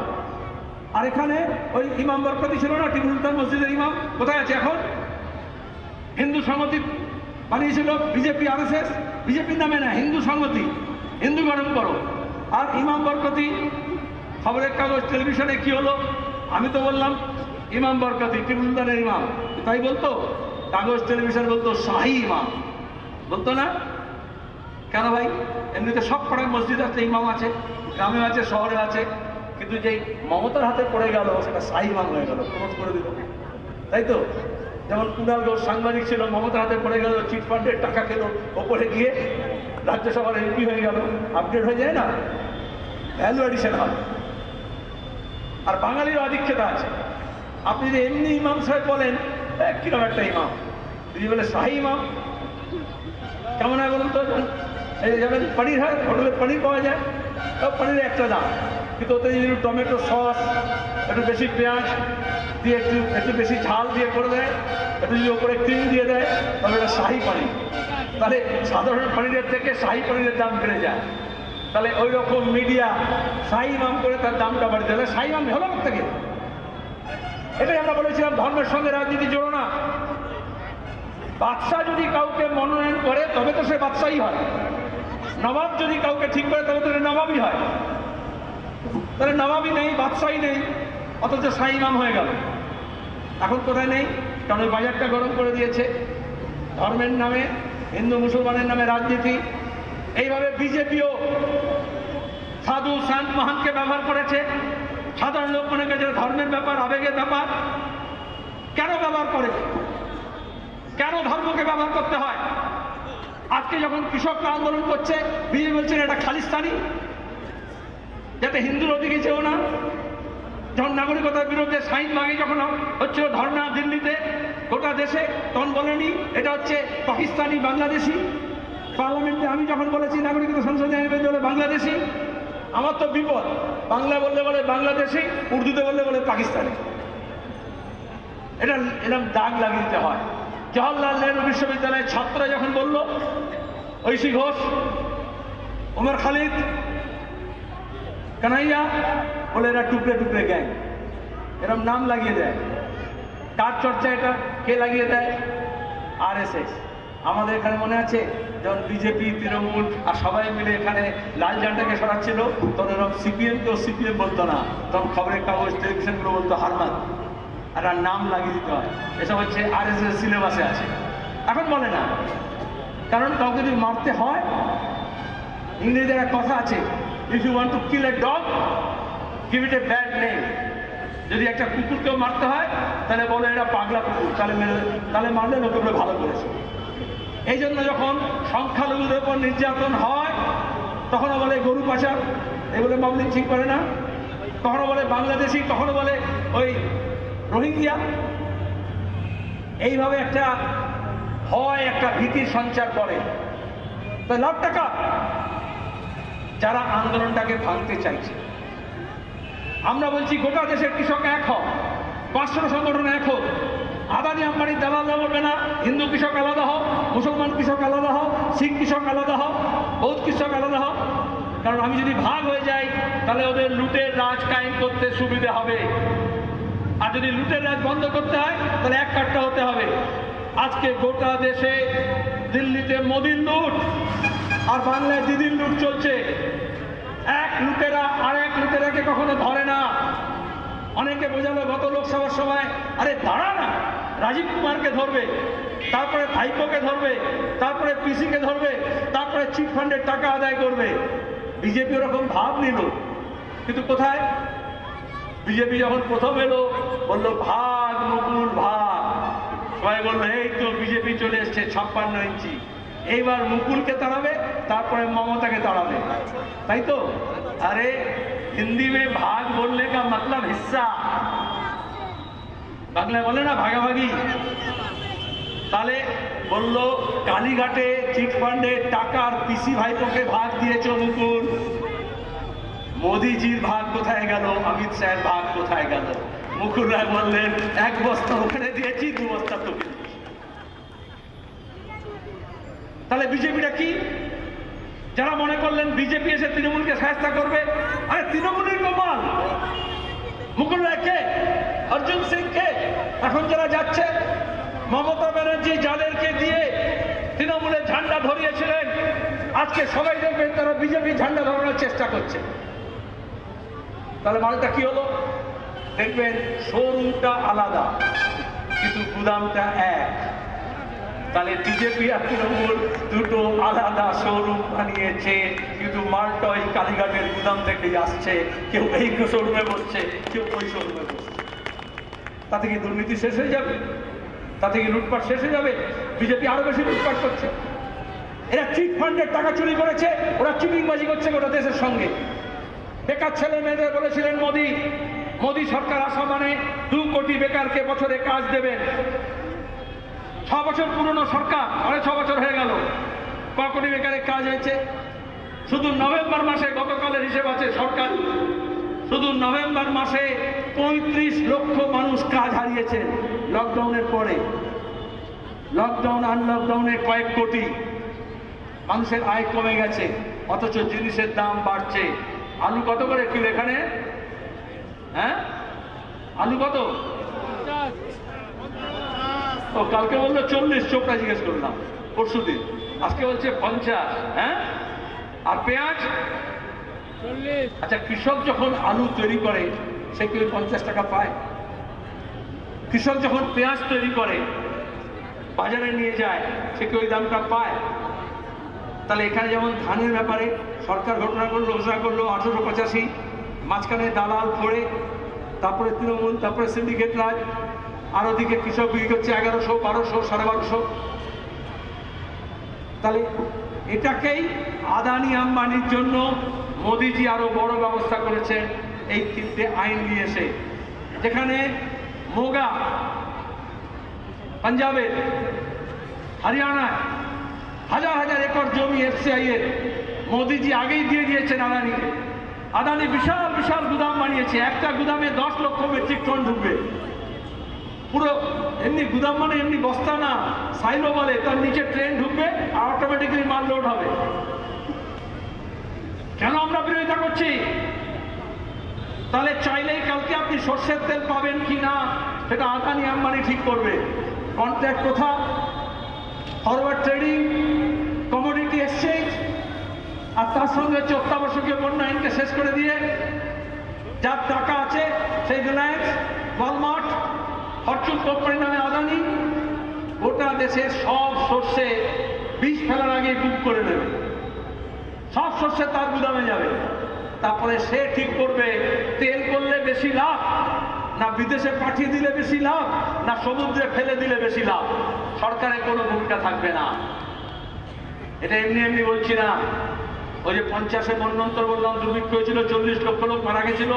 আর এখানে ওই ইমাম বরকতি ছিল না, টিপু সুলতান মসজিদের ইমাম, কোথায় আছে এখন? হিন্দু সংহতি বানিয়েছিল বিজেপি আরএসএস, বিজেপির নামে না, হিন্দু সংহতি, হিন্দু গরম করো। আর ইমাম বরকতি, খবরের কাগজ টেলিভিশনে কি হলো, আমি তো বললাম ইমাম বরকতি টিপুলদারের ইমাম, তাই বলতো, কাগজ টেলিভিশন বলতো শাহী ইমাম, বলতো না? কেন ভাই? এমনিতে সব পাড়ায় মসজিদ আছে, ইমাম আছে, গ্রামে আছে, শহরে আছে, কিন্তু যেই মমতার হাতে পড়ে গেল সেটা শাহী ইমাম হয়ে গেল, প্রমোট করে দিল, তাই তো? যেমন কুণাল ঘোষ সাংবাদিক ছিল, মমতার হাতে পড়ে গেল, চিটফান্ডের টাকা খেলো, ওপরে গিয়ে রাজ্যসভার এমপি হয়ে গেল, আপডেট হয়ে যায় না, ভ্যালু অ্যাডিশন হয়। আর বাঙালির আধিক্যতা আছে, আপনি যদি এমনি ইমাম সাহেব বলেন কিরকম একটা ইমাম, যদি বলে শাহী ইমাম কেমন হয় বলুন তো? এই যাবেন পনির হয়, হোটেলে পনির পাওয়া যায়, তাও পনিরের একটা দাম, কিন্তু ওতে যদি টমেটো সস, একটু বেশি পেঁয়াজ দিয়ে, একটু বেশি ঝাল দিয়ে করে দেয়, একটু যদি ওপরে ক্রিম দিয়ে দেয়, তবে এটা শাহী পনির। তাহলে সাধারণ পনিরের থেকে শাহী পনিরের দাম বেড়ে যায়। তাহলে ওই রকম মিডিয়া শাহী ইমাম করে তার দামটা বাড়িয়ে দেয়, শাহী ইমাম হলো থেকে। এটাই আমরা বলেছিলাম, ধর্মের সঙ্গে রাজনীতি জোড়ো না। বাদশাহ যদি কাউকে মনোনয়ন করে তবে তো সে বাদশাহী হয়, নবাব যদি কাউকে ঠিক করে তবে তো সে নবাবই হয়। তাহলে নবাবই নেই, বাদশাহী নেই, অথচ শাহী ইমাম হয়ে গেল। এখন কোথায় নেই? কারণ ওই বাজারটা গরম করে দিয়েছে, ধর্মের নামে, হিন্দু মুসলমানের নামে রাজনীতি। এইভাবে বিজেপিও সাধু সান্ত মহানকে ব্যবহার করেছে, সাধারণ লোক মনে করেছে ধর্মের ব্যাপার, আবেগের ব্যাপার। কেন ব্যবহার করে? কেন ধর্মকে ব্যবহার করতে হয়? আজকে যখন কৃষকরা আন্দোলন করছে, বিজেপি বলছেন এটা খালিস্তানি, যাতে হিন্দুর ওদিকে যেও না। যখন নাগরিকতার বিরুদ্ধে সাইন মাগে যখন হচ্ছিল ধর্ণা দিল্লিতে গোটা দেশে, তখন বলেনি এটা হচ্ছে পাকিস্তানি, বাংলাদেশি। পার্লামেন্টে আমি যখন বলেছি নাগরিকতা সংশোধনী আইন বলে বাংলাদেশি, আমার তো বিপদ। বাংলা বললে বলে বাংলাদেশি, উর্দুতে বললে বলে পাকিস্তানি। এটা এরকম দাগ লাগিয়ে দিতে হয়। জওহরলাল নেহরু বিশ্ববিদ্যালয়ের ছাত্ররা যখন বলল, ঐশী ঘোষ, ওমর খালিদ, কানাইয়া, বলে এরা টুকরে টুকরে গ্যাং, এরকম নাম লাগিয়ে দেয়। কার চর্চা এটা? কে লাগিয়ে দেয়? আরএসএস। আমাদের এখানে মনে আছে যখন বিজেপি, তৃণমূল আর সবাই মিলে এখানে লাল ঝান্ডাকে সরাচ্ছিল, তখন এরকম সিপিএমকেও সিপিএম বলতো না, তখন খবরের কাগজ টেলিভিশনগুলো বলতো হারমাদ। আর নাম লাগিয়ে দিতে হয়। এসব হচ্ছে আরএসএস সিলেবাসে আছে, এখন বলে না। কারণ কাউকে যদি মারতে হয়, ইংরেজির এক কথা আছে, if you want to kill a dog give it a bad name. যদি একটা কুকুরকেও মারতে হয় তাহলে বলে এটা পাগলা কুকুর, তাহলে মারলে লোকে বলে ভালো করেছে। এই জন্য যখন সংখ্যালঘুদের উপর নির্যাতন হয় তখনও বলে গরু পাচার, এগুলো মামলিন ঠিক করে না। কখনো বলে বাংলাদেশি, কখনো বলে ওই রোহিঙ্গিয়া। এইভাবে একটা হয়, একটা ভীতির সঞ্চার করে। তাই লাখ টাকা যারা আন্দোলনটাকে ভাঙতে চাইছে, আমরা বলছি গোটা দেশের কৃষক এক হোক, 500 সংগঠন এক হোক। আদানি আম্বানির দালাল বলবে না হিন্দু কৃষক আলাদা হোক, মুসলমান কৃষক আলাদা হোক, শিখ কৃষক আলাদা হোক, বৌদ্ধ কৃষক আলাদা হোক। কারণ আমি যদি ভাগ হয়ে যাই তাহলে ওদের লুটের রাজ কায়েম করতে সুবিধে হবে। আর যদি লুটের রাজ বন্ধ করতে হয় তাহলে এক কাট্টা হতে হবে। আজকে গোটা দেশে দিল্লিতে মোদির লুট আর বাংলায় দিদির লুট চলছে। এক লুটেরা আর এক লুটেরাকে কখনো ধরে না। অনেকে বোঝালো গত লোকসভার সময়, আরে দাঁড়া না, রাজীব কুমারকে ধরবে, তারপরে ভাইপোকে ধরবে, তারপরে পিসিকে ধরবে, তারপরে চিট ফান্ডের টাকা আদায় করবে। বিজেপি ওরকম ভাব নিল, কিন্তু কোথায়? বিজেপি যখন প্রথম এলো বললো ভাগ মুকুল ভাগ, সবাই বললো এই তো বিজেপি চলে এসছে 56 ইঞ্চি, এইবার মুকুলকে তাড়াবে, তারপরে মমতাকে তাড়াবে, তাই তো? আরে হিন্দি में भाग बोलने का मतलब हिस्सा, বাংলায় বলে না ভাগাভাগি। তাহলে বললো কালীঘাটে চিট ফান্ডে টাকার পিসি ভাইপোকে ভাগ দিয়েছ মুকুল, মোদিজির ভাগ কোথায় গেল, অমিত শাহের ভাগ কোথায় গেল? মুকুল রায় বললেন 1 বস্তা ওখানে দিয়েছি, 2 বস্তা তোকে। তাহলে বিজেপিটা কি? যারা মনে করলেন বিজেপি এসে তৃণমূলকে সাহায্য করবে, আরে তৃণমূলের গোপাল মুকুল রায় কে, অর্জুন সিং কে? এখন যারা যাচ্ছে মমতা ব্যানার্জি যাদেরকে দিয়ে তৃণমূলের ঝান্ডা ধরিয়েছিলেন, আজকে সবাই দেখবেন তারা বিজেপি ঝান্ডা ধরানোর চেষ্টা করছে। তাহলে মালটা কি হলো? দেখবেন শোরুমটা আলাদা কিন্তু গুদামটা এক। তাহলে বিজেপি আর তৃণমূল দুটো আলাদা শোরুম বানিয়েছে, কিন্তু মালটা ওই কালীঘাটের গুদাম থেকেই আসছে। কেউ এই শোরুমে বসছে, কেউ ওই শোরুমে বসছে। তাতে কি দুর্নীতি শেষ হয়ে যাবে? তাতে কি লুটপাট শেষ হয়ে যাবে? বিজেপি আরো বেশি লুটপাট করছে। এরা চিট ফান্ডের টাকা চুরি করেছে, ওরা চিটিংবাজি করছে গোটা দেশের সঙ্গে। বেকার ছেলে মেয়েদের বলেছিলেন মোদী সরকার আসা মানে 2 কোটি বেকারকে বছরে কাজ দেবেন। 6 বছর পুরনো সরকার, 6.5 বছর হয়ে গেল। ক কোটি বেকারের কাজ হয়েছে? শুধু নভেম্বর মাসে, গতকালের হিসেব আছে সরকার, শুধু নভেম্বর মাসে 35 লক্ষ মানুষ কাজ হারিয়েছেন। লকডাউনের পরে, লকডাউন আনলকডাউনে কয়েক কোটি মানুষের আয় কমে গেছে, অথচ জিনিসের দাম বাড়ছে। আলু কত করে কিলো এখানে? হ্যাঁ, আলু কত? ও কালকে বললো 40, চোপড়া জিজ্ঞেস করলাম পরশুদিন, আজকে বলছে 50। হ্যাঁ, আর পেঁয়াজ 40। আচ্ছা, কৃষক যখন আলু তৈরি করে সে কি 50 টাকা পায়? কৃষক যখন পেঁয়াজ তৈরি করে বাজারে নিয়ে যায় সে কি ওই দামটা পায়? তাহলে এখানে যেমন ধানের ব্যাপারে সরকার ঘোষণা করলো 1885, মাঝখানে দালাল পড়ে, তারপরে তৃণমূল, তারপরে সিন্ডিকেট রাজ, আর ওদিকে কৃষক বিক্রি করছে 1100, 1200, 1250। তাহলে এটাকেই আদানি আম্বানির জন্য মোদিজি আরো বড় ব্যবস্থা করেছেন এই 3টে আইন নিয়ে এসে, যেখানে মোগা পাঞ্জাবের, হরিয়ানায় হাজার হাজার একর জমি এফসিআই এর মোদিজি আগেই দিয়ে দিয়েছেন আদানিকে। আদানি বিশাল বিশাল গুদাম বানিয়েছে, একটা গুদামে 10 লক্ষ মেট্রিক টন ঢুকবে। পুরো এমনি গুদাম মানে এমনি বস্তা না, সাইলো বলে, তার নিচে ট্রেন ঢুকবে আর অটোমেটিক্যালি মাল লোড হবে। কেন আমরা বিরোধিতা করছি? তাহলে চাইলেই কালকে আপনি সর্ষের তেল পাবেন কি না সেটা আদানি আম্বানি ঠিক করবে। কন্ট্রাক্ট কোথা, ফরওয়ার্ড ট্রেডিং, কমোডিটি এক্সচেঞ্জ, আর তার সঙ্গে হচ্ছে অত্যাবশ্যকীয় পণ্য আইনকে শেষ করে দিয়ে যার টাকা আছে সেই রিলায়েন্স, ওয়ালমার্ট, ফরচুন কোম্পানি নামে আদানি গোটা দেশের সব শস্যে বীজ ফেলার আগে বুক করে নেবে, সব শস্যে তার গুদামে যাবে। তারপরে সে ঠিক করবে তেল করলে বেশি লাভ, না বিদেশে পাঠিয়ে দিলে বেশি লাভ, না সমুদ্রে ফেলে দিলে বেশি লাভ। সরকারের কোনো ভূমিকা থাকবে না। এটা এমনি এমনি বলছি না। ওই যে 50-এ মন্বন্তর বললাম, দুর্ভিক্ষ হয়েছিল, 40 লক্ষ লোক মারা গেছিল,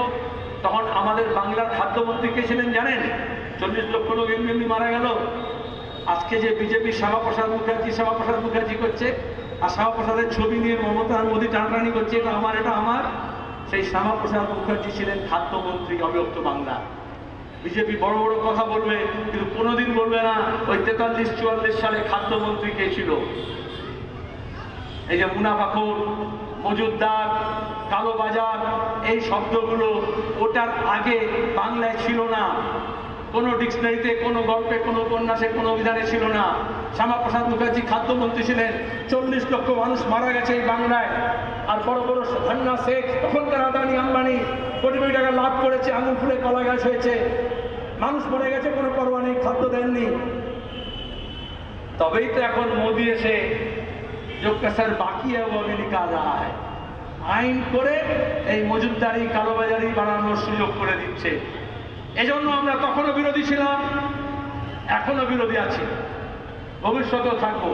তখন আমাদের বাংলার খাদ্যমন্ত্রী কে ছিলেন জানেন? 40 লক্ষ লোক এমনি এমনি মারা গেল। আজকে যে বিজেপি শ্যামাপ্রসাদ মুখার্জি করছে, আর শ্যামাপ্রসাদের ছবি নিয়ে মমতা আর মোদী টানাটানি করছে, এটা আমার, এটা আমার। সেই শ্যামাপ্রসাদ মুখার্জি ছিলেন খাদ্যমন্ত্রী অবিভক্ত বাংলা। বিজেপি বড় বড় কথা বলবে, কিন্তু কোনোদিন বলবে না ওই 43-44 সালে খাদ্যমন্ত্রী কে ছিল। এই যে মুনাফাখোর, মজুদদার, কালোবাজার, এই শব্দগুলো ওটার আগে বাংলায় ছিল না। কোনো ডিকশনারিতে, কোনো গল্পে, কোনো উপন্যাসে, কোনো অভিধানে ছিল না। শ্যামাপ্রসাদ মুখার্জি খাদ্যমন্ত্রী ছিলেন। 40 লক্ষ মানুষ মারা গেছে এই বাংলায়। আর বড় বড় ধন্না শেখ, তখনকার আদানি আম্বানি কোটি কোটি টাকা লাভ করেছে, আঙুল ফুলে কলা গাছ হয়েছে, মানুষ মরে গেছে, কোনো পরোয়া নেই, খাদ্য দেননি। তবেই তো এখন মোদী এসে जो कसर बाकी है वो अभी निकाल रहा है, আইন করে এই মজুদদারি, কালোবাজারি বাড়ানোর সুযোগ করে দিচ্ছে। এজন্য আমরা তখনও বিরোধী ছিলাম, এখনো বিরোধী আছি, ভবিষ্যতেও থাকবো।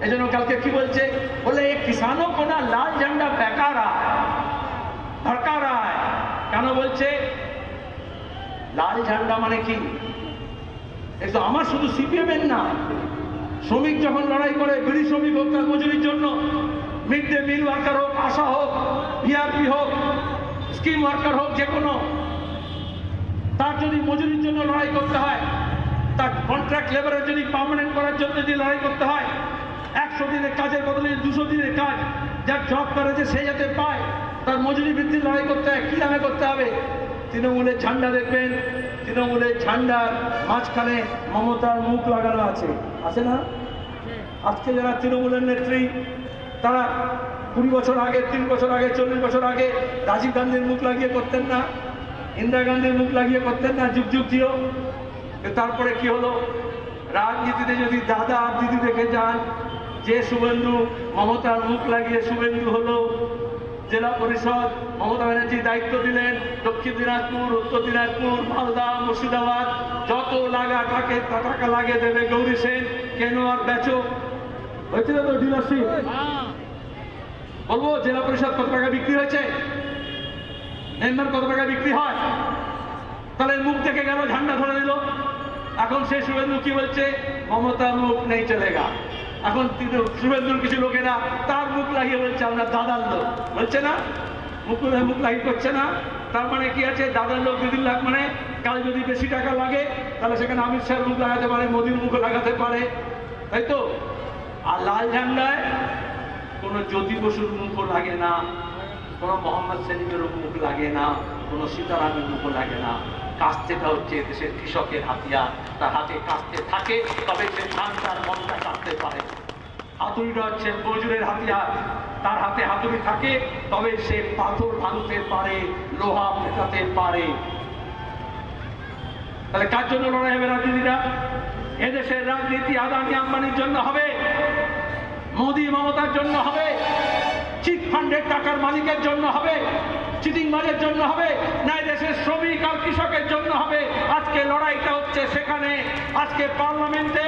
এজন্য কালকে কি বলছে, বলে এই কিসানও को ना लाल झंडा बहका रहा है, भड़का रहा है। কেন বলছে লাল ঝান্ডা মানে কি? এই তো আমার শুধু সিপিএম এর না, শ্রমিক যখন লড়াই করে, বিড়ি শ্রমিক হোক, তার মজুরির জন্য, মিড ডে মিল ওয়ার্কার হোক, আশা হোক, ভিআরপি হোক, স্কিম ওয়ার্কার হোক, যে কোনো, তার যদি মজুরির জন্য লড়াই করতে হয়, তার কন্ট্রাক্ট লেবারের যদি পার্মানেন্ট করার জন্য যদি লড়াই করতে হয়, 100 দিনের কাজের বদলে 200 দিনের কাজ যার জব করেছে সে যাতে পায়, তার মজুরি বৃদ্ধির লড়াই করতে হয়। কি নামে করতে হবে? তৃণমূলের ঝান্ডা দেখবেন তৃণমূলের ঝান্ডার মাঝখানে মমতার মুখ লাগানো আছে না? আজকে যারা তৃণমূলের নেত্রী, তারা 20 বছর আগে, 3 বছর আগে, 40 বছর আগে রাজীব গান্ধীর মুখ লাগিয়ে করতেন না? ইন্দিরা গান্ধীর মুখ লাগিয়ে করতেন না? যুগ যুগ দিও। তারপরে কি হলো? রাজনীতিতে যদি দাদা আর দিদি দেখে যান, যে শুভেন্দু মমতার মুখ লাগিয়ে শুভেন্দু হলো, জেলা পরিষদ মমতা ব্যানার্জি দায়িত্ব দিলেন, দক্ষিণ দিনাজপুর, উত্তর দিনাজপুর, মালদা, মুর্শিদাবাদ, যত টাকা লাগিয়ে দেবে গৌরী সেন, কেন আর বেচো। হয়েছিল তো ডিলারশিপ? বলবো জেলা পরিষদ কত টাকা বিক্রি হয়েছে, মেম্বার কত টাকা বিক্রি হয়? তাহলে মুখ থেকে গেল, ঝান্ডা ধরে দিল। এখন সে শুভেন্দু কি বলছে? মমতা মুখ নেই চলেগা। এখন শুভেন্দুর কিছু লোকেরা তার মুখ লাগিয়ে বলছে আমরা দাদার লোক, বলছে না? মুখ লাগিয়ে করছে না? তার মানে কি আছে? দাদার লোক, দিদির লাখ, মানে কাল যদি বেশি টাকা লাগে তাহলে সেখানে অমিত শাহের মুখ লাগাতে পারে, মোদীর মুখ লাগাতে পারে, তাই তো? আর লাল ঝান্ডায় কোনো জ্যোতি বসুর মুখও লাগে না, কোনো মোহাম্মদ সেলিমেরও মুখ লাগে না, কোনো সীতারামের মুখও লাগে না। কাস্তেটা হচ্ছে দেশের কৃষকের হাতিয়ার। তার হাতে কাস্তে থাকে তবে সে ধানটার মনটা কাটতে পারে। হাতুড়িটা হচ্ছে মজুরের হাতিয়ার, তার হাতে হাতুড়ি থাকে তবে সে পাথর ভাঙতে পারে, লোহা মেটাতে পারে। তাহলে কার জন্য লড়াই হবে রাজনীতিটা? এদেশের রাজনীতি আদানি আম্বানির জন্য হবে, মোদী মমতার জন্য হবে, চিট ফান্ডের টাকার মালিকের জন্য হবে, চিটিংবাজের জন্য হবে, না দেশের শ্রমিক আর কৃষকের জন্য হবে? আজকে লড়াইটা হচ্ছে সেখানে। আজকে পার্লামেন্টে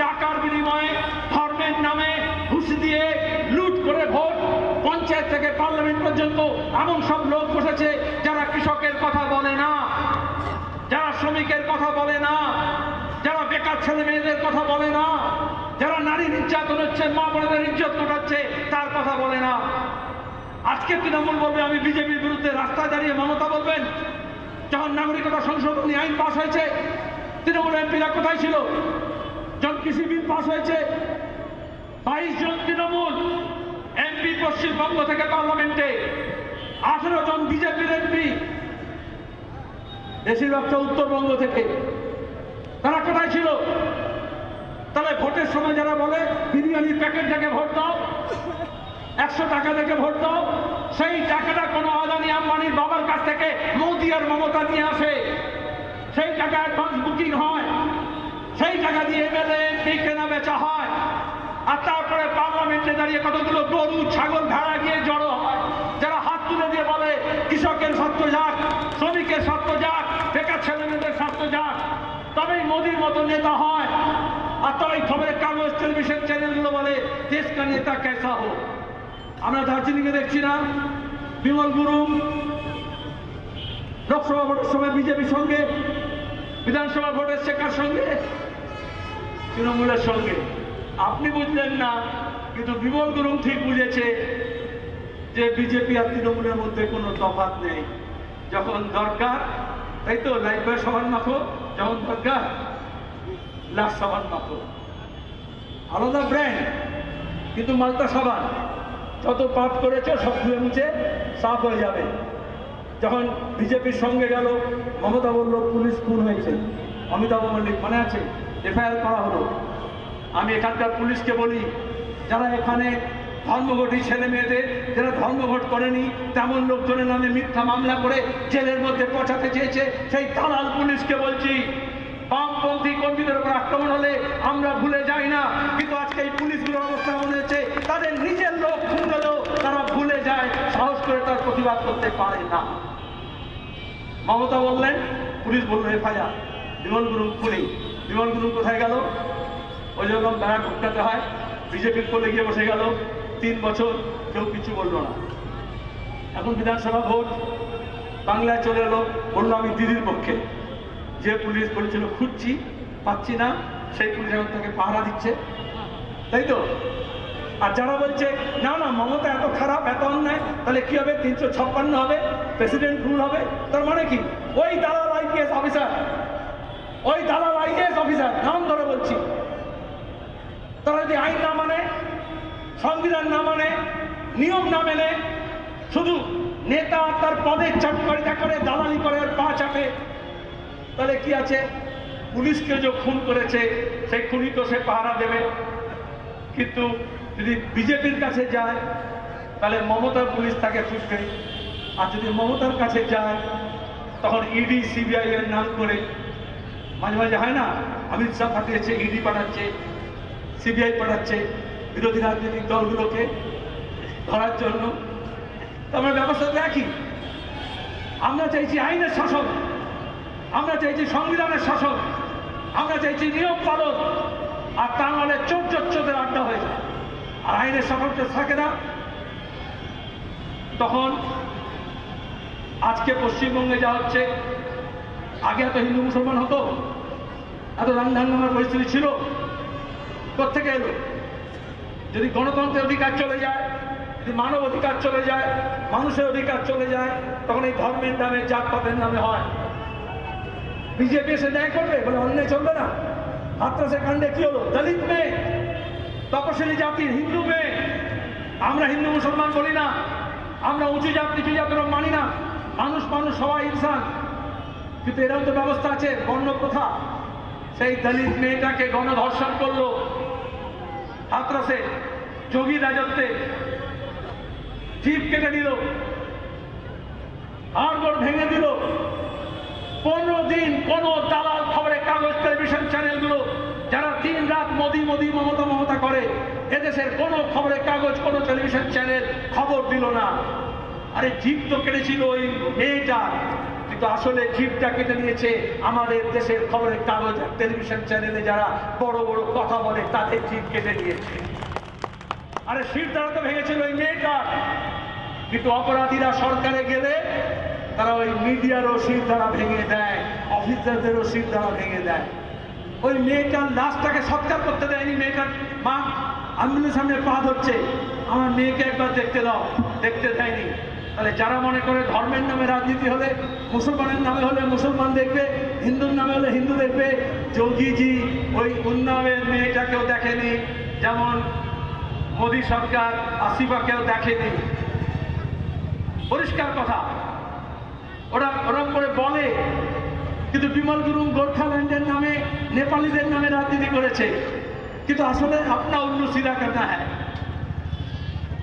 টাকার বিনিময়ে, ধর্মের নামে ঘুষ দিয়ে লুট করে ভোট, পঞ্চায়েত থেকে পার্লামেন্ট পর্যন্ত এমন সব লোক বসেছে যারা কৃষকের কথা বলে না, যারা শ্রমিকের কথা বলে না, যারা বেকার ছেলে মেয়েদের কথা বলে না, যারা নারী নির্যাতন হচ্ছে, মা বোনেদের ইজ্জত লুটাচ্ছে, তার কথা বলে না। আজকে তৃণমূল বলবে আমি বিজেপির বিরুদ্ধে, রাস্তায় দাঁড়িয়ে মমতা বলবেন। যখন নাগরিকতা সংশোধনী আইন পাশ হয়েছে, তৃণমূল এমপিরা কোথায় ছিল? যখন কৃষি বিল পাশ হয়েছে, 22 জন তৃণমূল এমপি পশ্চিমবঙ্গ থেকে পার্লামেন্টে, 18 জন বিজেপির এমপি, বেশিরভাগটা উত্তরবঙ্গ থেকে। তারা কোথায় ছিল? তাহলে ভোটের সময় যারা বলে বিরিয়ানির প্যাকেট থেকে ভোট দাও, 100 টাকা থেকে ভোট দাও, সেই টাকাটা কোনো আদানি আম্বানির বাবার কাছ থেকে মোদী আর মমতা নিয়ে আসে, সেই টাকা অ্যাডভান্স বুকিং হয়, সেই টাকা দিয়ে এমএলএ এমপি কেনা বেচা হয়। আর তারপরে পার্লামেন্টে দাঁড়িয়ে কতগুলো গরু, ছাগল, ভেড়া গিয়ে জড়ো হয়, যারা হাত তুলে দিয়ে বলে কৃষকের স্বার্থ যাক, শ্রমিকের স্বার্থ যাক, বেকার ছেলেমেয়েদের স্বার্থ যাক, তবেই মোদীর মতো নেতা হয়। আর তবেই খবরের কাগজ, টেলিভিশন চ্যানেলগুলো বলে দেশ কা নেতা কেসা হোক। আমরা দার্জিলিংয়ে দেখছি না, বিমল গুরুং লোকসভা ভোটের সময় বিজেপির সঙ্গে, বিধানসভা ভোটের শেখার সঙ্গে, তৃণমূলের সঙ্গে। আপনি বুঝলেন না, কিন্তু বিমল গুরুং ঠিক বুঝেছে যে বিজেপি আর তৃণমূলের মধ্যে কোনো তফাৎ নেই। যখন দরকার, তাই তো লাইফ বয় সমান মাখো, যখন দরকার লাশ সমান মাখো। আলাদা ব্র্যান্ড, কিন্তু মালটা সমান। যত পাপ করেছে সব ধুয়ে মুছে সাফ হয়ে যাবে। যখন বিজেপির সঙ্গে গেল, মমতা বলল পুলিশ খুন হয়েছে, অমিতাভ মল্লিক মনে আছে, এফআইআর করা হলো। আমি এখানকার পুলিশকে বলি, যারা এখানে ধর্মঘটি ছেলে মেয়েদের, যারা ধর্মঘট করেনি তেমন লোকজনের নামে মিথ্যা মামলা করে জেলের মধ্যে পৌঁছাতে চেয়েছে, সেই দালাল পুলিশকে বলছি, বামপন্থী কর্মীদের উপর আক্রমণ হলে আমরা ভুলে যাই না, কিন্তু আজকে এই পুলিশগুলোর অবস্থা মনে হচ্ছে তাদের নিজের লোক খুন হলেও তারা ভুলে যায়, সাহস করে তার প্রতিবাদ করতে পারে না। মমতা বললেন, পুলিশ বলল এফআইআর, বিমল গুরুং খুনি। বিমল গুরুং কোথায় গেল? ওই যখন বেড়া ঢুকতে হয়, বিজেপির কোলে গিয়ে বসে গেল। 3 বছর কেউ কিছু বলল না। এখন বিধানসভা ভোট, বাংলায় চলে এলো, বললো আমি দিদির পক্ষে। যে পুলিশ বলেছিল খুঁজছি পাচ্ছি না, সেই পুলিশ এখন তাকে পাহারা দিচ্ছে, তাই তো? আর যারা বলছে না না মমতা এত খারাপ, এত অন্যায়, তাহলে কি হবে? 356 হবে, প্রেসিডেন্ট রুল হবে। তার মানে কি? ওই দালাল আইপিএস অফিসার, ওই দালাল আইএএস অফিসার, নাম ধরে বলছি, তারা যদি আইন না মানে, সংবিধান না মানে, নিয়ম না মেনে, শুধু নেতা তার পদের চাটকারিতা করে, দালালি করে আর পা চাপে, তাহলে কি আছে, পুলিশকে যে খুন করেছে সেই খুনি তো সে পাহারা দেবে। কিন্তু যদি বিজেপির কাছে যায় তাহলে মমতার পুলিশ তাকে খুঁজবে, আর যদি মমতার কাছে যায় তখন ইডি সিবিআই এর নাম করে, মাঝে মাঝে হয় না, অমিত শাহ পাঠিয়েছে, ইডি পাঠাচ্ছে, সিবিআই পাঠাচ্ছে বিরোধী রাজনৈতিক দলগুলোকে ধরার জন্য। আমরা ব্যবস্থা একই। আমরা চাইছি আইনের শাসন, আমরা চাইছি সংবিধানের শাসন, আমরা চাইছি নিয়ম পালন, আর তা নাহলে চোর আড্ডা হয়ে যায়। আর আইনের শাসন থাকে না, তখন আজকে পশ্চিমবঙ্গে যা হচ্ছে, আগে এত হিন্দু মুসলমান হতো, এত রামধাঙ্গামার পরিস্থিতি ছিল, কোথেকে এলো? যদি গণতন্ত্রের অধিকার চলে যায়, যদি মানব অধিকার চলে যায়, মানুষের অধিকার চলে যায়, তখন এই ধর্মের নামে, জাতপাতের নামে হয়। বিজেপি এসে ন্যায় করবে, বলে অন্যায় চলবে না। হাতরাসের কাণ্ডে কি হলো? দলিত মেয়ে, তপশিলি জাতির হিন্দু মেয়ে। আমরা হিন্দু মুসলমান বলি না, আমরা উঁচু জাত নিচু জাতের মানি না, মানুষ মানুষ সবাই ইনসান। কিন্তু এরকম তো ব্যবস্থা আছে, বর্ণ প্রথা। সেই দলিত মেয়েটাকে গণধর্ষণ করলো হাতরাসে, যোগী রাজত্বে, জিভ কেটে দিল, হাড়গোড় ভেঙে দিল। 15 দিন কোন দালাল খবরের কাগজ, টেলিভিশন চ্যানেলগুলো যারা দিন রাত মোদি মোদি মমতা মমতা করে, এদেশের কোন খবরের কাগজ, কোন টেলিভিশন চ্যানেল খবর দিল না। আরে জিভ তো কেটেছিল ওই মেয়েটা, কিন্তু আসলে জিভটা কেটে নিয়েছে আমাদের দেশের খবরের কাগজ, টেলিভিশন চ্যানেলে যারা বড় বড় কথা বলে তাদের জিভ কেটে নিয়েছে। আরে শিরদাঁড়া তো ভেঙেছিল ওই মেয়েটা। কিন্তু অপরাধীরা সরকারে গেলে তারা ওই মিডিয়ারও শিরদাঁড়া ভেঙে দেয়, অফিসারদেরও শিরদাঁড়া ভেঙে দেয়। ওই মেয়েটার লাশটাকে সৎকার করতে দেয়নি। মেয়েটার মা অ্যাম্বুলেন্স সামনে পা ধরছে, আমার মেয়েকে একবার দেখতে দাও, দেখতে দেয়নি। তাহলে যারা মনে করে ধর্মের নামে রাজনীতি হলে, মুসলমানের নামে হলে মুসলমান দেখবে, হিন্দুর নামে হলে হিন্দু দেখবে, যোগীজি ওই উন্নাবের মেয়েটাকেও দেখেনি, যেমন মোদী সরকার আসিফাকেও দেখেনি। পরিষ্কার কথা, ওরা ওরম করে বলে। কিন্তু বিমল গুরুং গোর্খাল্যান্ডের নামে, নেপালিদের নামে রাজনীতি করেছে, কিন্তু আসলে আপনা উল্লু সিধা করনা হ্যায়।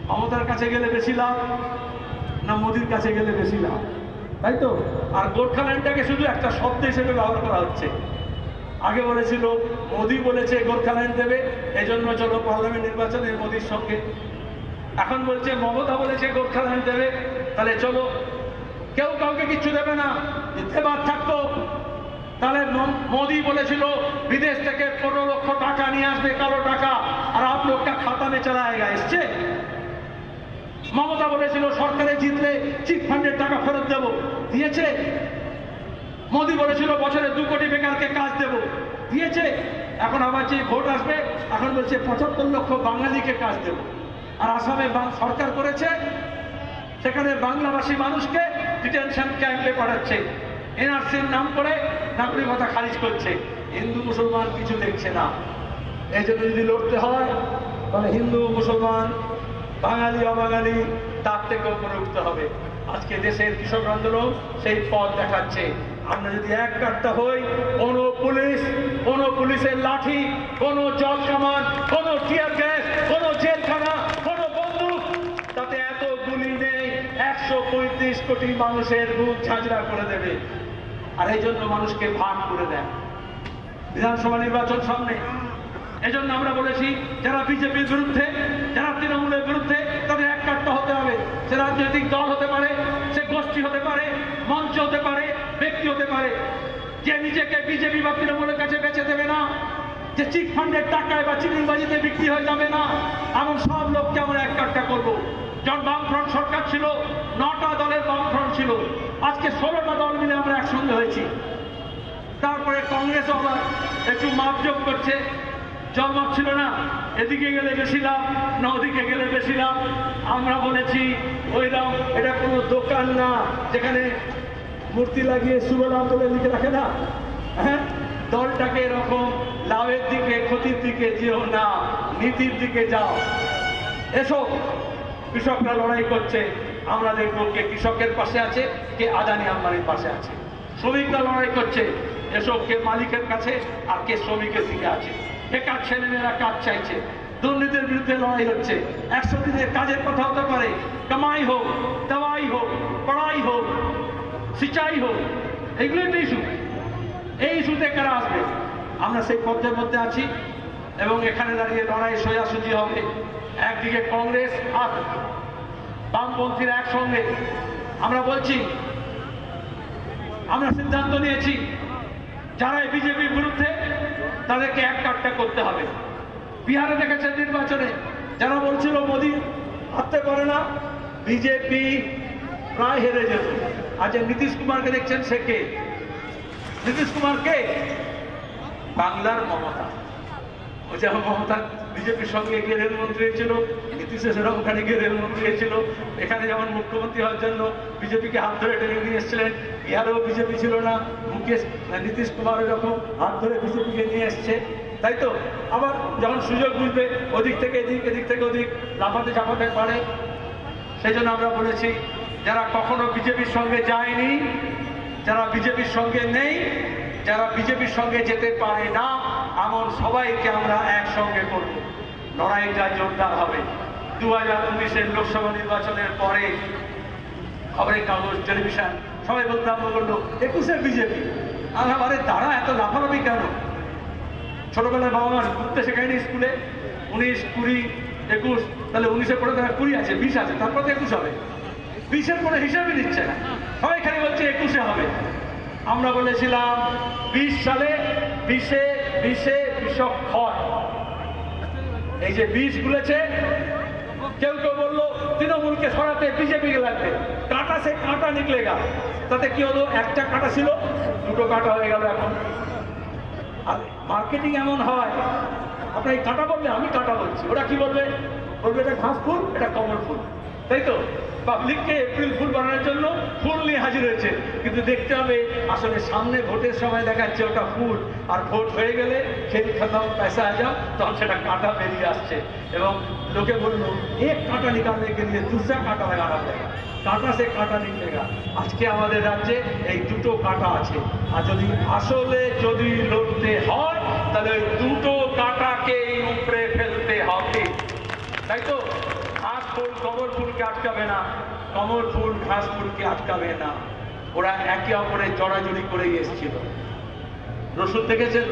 মমতার কাছে গেলে বেশি লাভ না মোদির কাছে গেলে বেশি লাভ, তাই তো? আর গোর্খাল্যান্ডটাকে শুধু একটা শব্দ হিসেবে ব্যবহার করা হচ্ছে। আগে বলেছিল, মোদি বলেছে গোর্খাল্যান্ড দেবে, এই জন্য চলো পার্লামেন্ট নির্বাচনে মোদির সঙ্গে। এখন বলছে মমতা বলেছে গোর্খাল্যান্ড দেবে, তাহলে চলো। কেউ কাউকে কিচ্ছু দেবে না, দেবার থাকতো তাহলে মোদি বলেছিল বিদেশ থেকে 15 লক্ষ টাকা নিয়ে আসবে, কালো টাকা, আর আপ লোকটা খাতা মে চালায়েগা, এসছে। মমতা বলেছিল সরকারে জিতলে চিট ফান্ডের টাকা ফেরত দেব, দিয়েছে। মোদি বলেছিল বছরে 2 কোটি বেকারকে কাজ দেব, দিয়েছে। এখন আবার যে ভোট আসবে, এখন বলছে 75 লক্ষ বাঙালিকে কাজ দেব। আর আসামে সরকার করেছে, সেখানে বাংলাভাষী মানুষকে ডিটেনশন ক্যাম্পে পাঠাচ্ছে, এনআরসির নাম করে নাগরিকতা খারিজ করছে। হিন্দু মুসলমান কিছু দেখছে না। এই জন্য যদি লড়তে হয় তাহলে হিন্দু মুসলমান, বাঙালি অবাঙালি, তার থেকেও করে উঠতে হবে। আজকে দেশের কৃষক আন্দোলন সেই পথ দেখাচ্ছে। আমরা যদি এক কাট্টা হই, কোন পুলিশের লাঠি, কোন জল কামান, কোন টিয়ার গ্যাস, কোন জেলখানা, কোন বন্দুক, তাতে এত গুলি নেই। 135 কোটি মানুষের বুক ঝাঁঝরা করে দেবে। আর এই জন্য মানুষকে ভাগ করে দেয়। বিধানসভা নির্বাচন সামনে, এজন্য আমরা বলেছি যারা বিজেপির বিরুদ্ধে, যারা তৃণমূলের বিরুদ্ধে, তাদের এক কাট্টা হতে হবে। সে রাজনৈতিক দল হতে পারে, সে গোষ্ঠী হতে পারে, মঞ্চ হতে পারে, ব্যক্তি হতে পারে। যে নিজেকে বিজেপি বা তৃণমূলের কাছে বেচে দেবে না, যে চিট ফান্ডের টাকায় বা চিনিবাজিতে বিক্রি হয়ে যাবে না, এমন সব লোককে আমরা এক কাট্টা করবো। যখন বামফ্রন্ট সরকার ছিল, 9টা দলের বামফ্রন্ট ছিল, আজকে 16টা দল মিলে আমরা একসঙ্গে হয়েছি। তারপরে কংগ্রেসও আবার একটু মাপজোপ করছে, জলমাপ ছিল না, এদিকে গেলে বেশি লাভ না ওদিকে গেলে বেশি লাভ। আমরা বলেছি ওইরকম, এটা কোনো দোকান না যেখানে মূর্তি লাগিয়ে শুভ লাভ বলে লিখে রাখে না। হ্যাঁ, দলটাকে এরকম লাভের দিকে, ক্ষতির দিকে যেও না, নীতির দিকে যাও। এসো, কৃষকরা লড়াই করছে, আমরা দেখবো কে কৃষকের পাশে আছে, কে আদানি আম্বানির পাশে আছে। শ্রমিকরা লড়াই করছে, এসব কে মালিকের কাছে আর কে শ্রমিকের দিকে আছে। বেকার ছেলেমেয়েরা কাজ চাইছে, দুর্নীতির বিরুদ্ধে লড়াই হচ্ছে। 100 দিনের কাজের কথা হতে পারে, কামাই হোক, দওয়াই হোক, পড়াই হোক, সিঁচাই হোক, এগুলোই তো ইস্যু। এই ইস্যুতে কারা আসবে? আমরা সেই পথের মধ্যে আছি এবং এখানে দাঁড়িয়ে লড়াই সোজাসুজি হবে। একদিকে কংগ্রেস আর বামপন্থীরা একসঙ্গে। আমরা বলছি, আমরা সিদ্ধান্ত নিয়েছি, যারা বিজেপির বিরুদ্ধে তাদেরকে এক কাট্টা করতে হবে। বিহারে দেখেছেন নির্বাচনে যারা বলছিল মোদী হারতে পারে না, বিজেপি প্রায় হেরে যেত। আজ নীতিশ কুমারকে দেখছেন, সে কে? নীতিশ কুমার কে? বাংলার মমতা। ও যেমন মমতা বিজেপির সঙ্গে গিয়ে রেলমন্ত্রী হয়েছিল, নীতিশে সেরকম ওখানে গিয়ে রেলমন্ত্রী হয়েছিল। এখানে যেমন মুখ্যমন্ত্রী হওয়ার জন্য বিজেপিকে হাত ধরে টেনে নিয়ে এসেছিলেন, বিহারেও বিজেপি ছিল না, নীতিশ কুমার এরকম হাত ধরে বিজেপিকে নিয়ে এসছে, তাই তো? আবার যখন সুযোগ বুঝবে ওদিক থেকে এদিক, এদিক থেকে ওদিক লাফাতে ঝাপাতে পারে। সেই জন্য আমরা বলেছি, যারা কখনো বিজেপির সঙ্গে যায়নি, যারা বিজেপির সঙ্গে নেই, যারা বিজেপির সঙ্গে যেতে পারে না, এমন সবাইকে আমরা একসঙ্গে করব। লড়াইটা জোরদার হবে। 2019-এর লোকসভা নির্বাচনের পরে খবরের কাগজ, টেলিভিশন সবাই বলতে আরম্ভ করলো 21-এর বিজেপি। আরে তারা এত লাফালাফি কেন? ছোটবেলায় বাবা মা ঘুরতে শেখায়নি স্কুলে? 19, 20, 21, তাহলে 19-এর পরে তারা 20 আছে, 20 আছে, তারপর তো 21 হবে। 20-এর পরে হিসাবই নিচ্ছে না, সবাই খালি বলছে 21-এ হবে। আমরা বলেছিলাম 20 সালে 20-এ বিষক্ষয়, এই যে 20 গুলেছে, কেউ কেউ বললো তৃণমূলকে সরাতে বিজেপিকে লাগবে, কাঁটা সে কাঁটা নিকলেগা। তাতে কি হলো? একটা কাঁটা ছিল, দুটো কাঁটা হয়ে গেল। এখন আর মার্কেটিং এমন হয়, আপনার এই কাঁটা বলবে, আমি কাঁটা বলছি, ওরা কি বলবে? বলবে এটা ঘাস ফুল, এটা কমল ফুল, তাই তো? পাবলিককে এপ্রিল ফুল বানানোর জন্য ফুল নিয়ে হাজির হয়েছে, কিন্তু দেখতে হবে আসলে সামনে ভোটের সময় দেখাচ্ছে ওটা ফুল, আর ভোট হয়ে গেলে খেল খতম, পয়সা আ যাও, তখন সেটা কাঁটা বেরিয়ে আসছে। এবং লোকে বললো এক কাঁটা নিকালনে কে লিয়ে দুসরা কাঁটা লাগানা পড়েগা, কাঁটা সে কাঁটা নিকলেগা। আজকে আমাদের রাজ্যে এই দুটো কাঁটা আছে, আর যদি লড়তে হয় তাহলে ওই দুটো কাঁটাকে উপড়ে ফেলতে হবে, তাই তো? ঘাস ফুল কমল ফুলকে আটকাবে না, কমল ফুল ঘাস ফুলকে আটকাবে না। ওরা একে অপরের জড়াজড়ি করেই এসেছিল। রসুন দেখেছেন?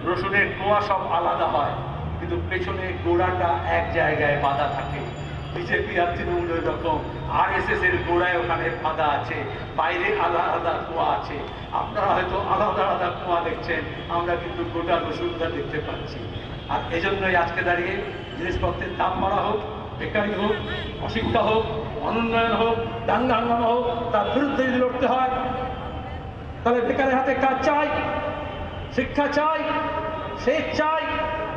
রসুনের কোয়া সব আলাদা হয়, কিন্তু পেছনে গোড়াটা এক জায়গায় বাঁধা থাকে। বিজেপি আর তৃণমূল ওই রকম, RSS এর গোড়ায় ওখানে বাঁধা আছে, বাইরে আলাদা আলাদা কোয়া আছে। আপনারা হয়তো আলাদা আলাদা কোয়া দেখছেন, আমরা কিন্তু গোটা রসুনটা দেখতে পাচ্ছি। আর এজন্যই আজকে দাঁড়িয়ে জিনিসপত্রের দাম বাড়া হোক, বেকারি হোক, অশিক্ষা হোক, অনুন্নয়ন হোক, দাঙ্গা হাঙ্গামা হোক, তার বিরুদ্ধে যদি লড়তে হয় তাহলে বেকারের হাতে কাজ চাই, শিক্ষা চাই, সেচ চাই,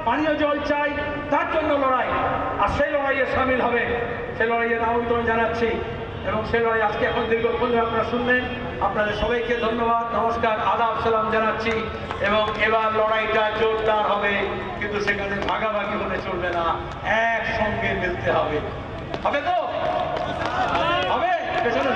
পানীয় জল চাই, তার জন্য লড়াই। আর সেই লড়াইয়ে সামিল হবে, সেই লড়াইয়ের আমন্ত্রণ জানাচ্ছি। এবং সেই লড়াই আজকে এখন দীর্ঘক্ষণ ধরে আপনারা শুনলেন। আপনাদের সবাইকে ধন্যবাদ, নমস্কার, আদাব, সালাম জানাচ্ছি। এবং এবার লড়াইটা জোরদার হবে, কিন্তু সেখানে ভাগাভাগি হলে চলবে না, একসঙ্গে মিলতে হবে। হবে তো? হবে? পেছনে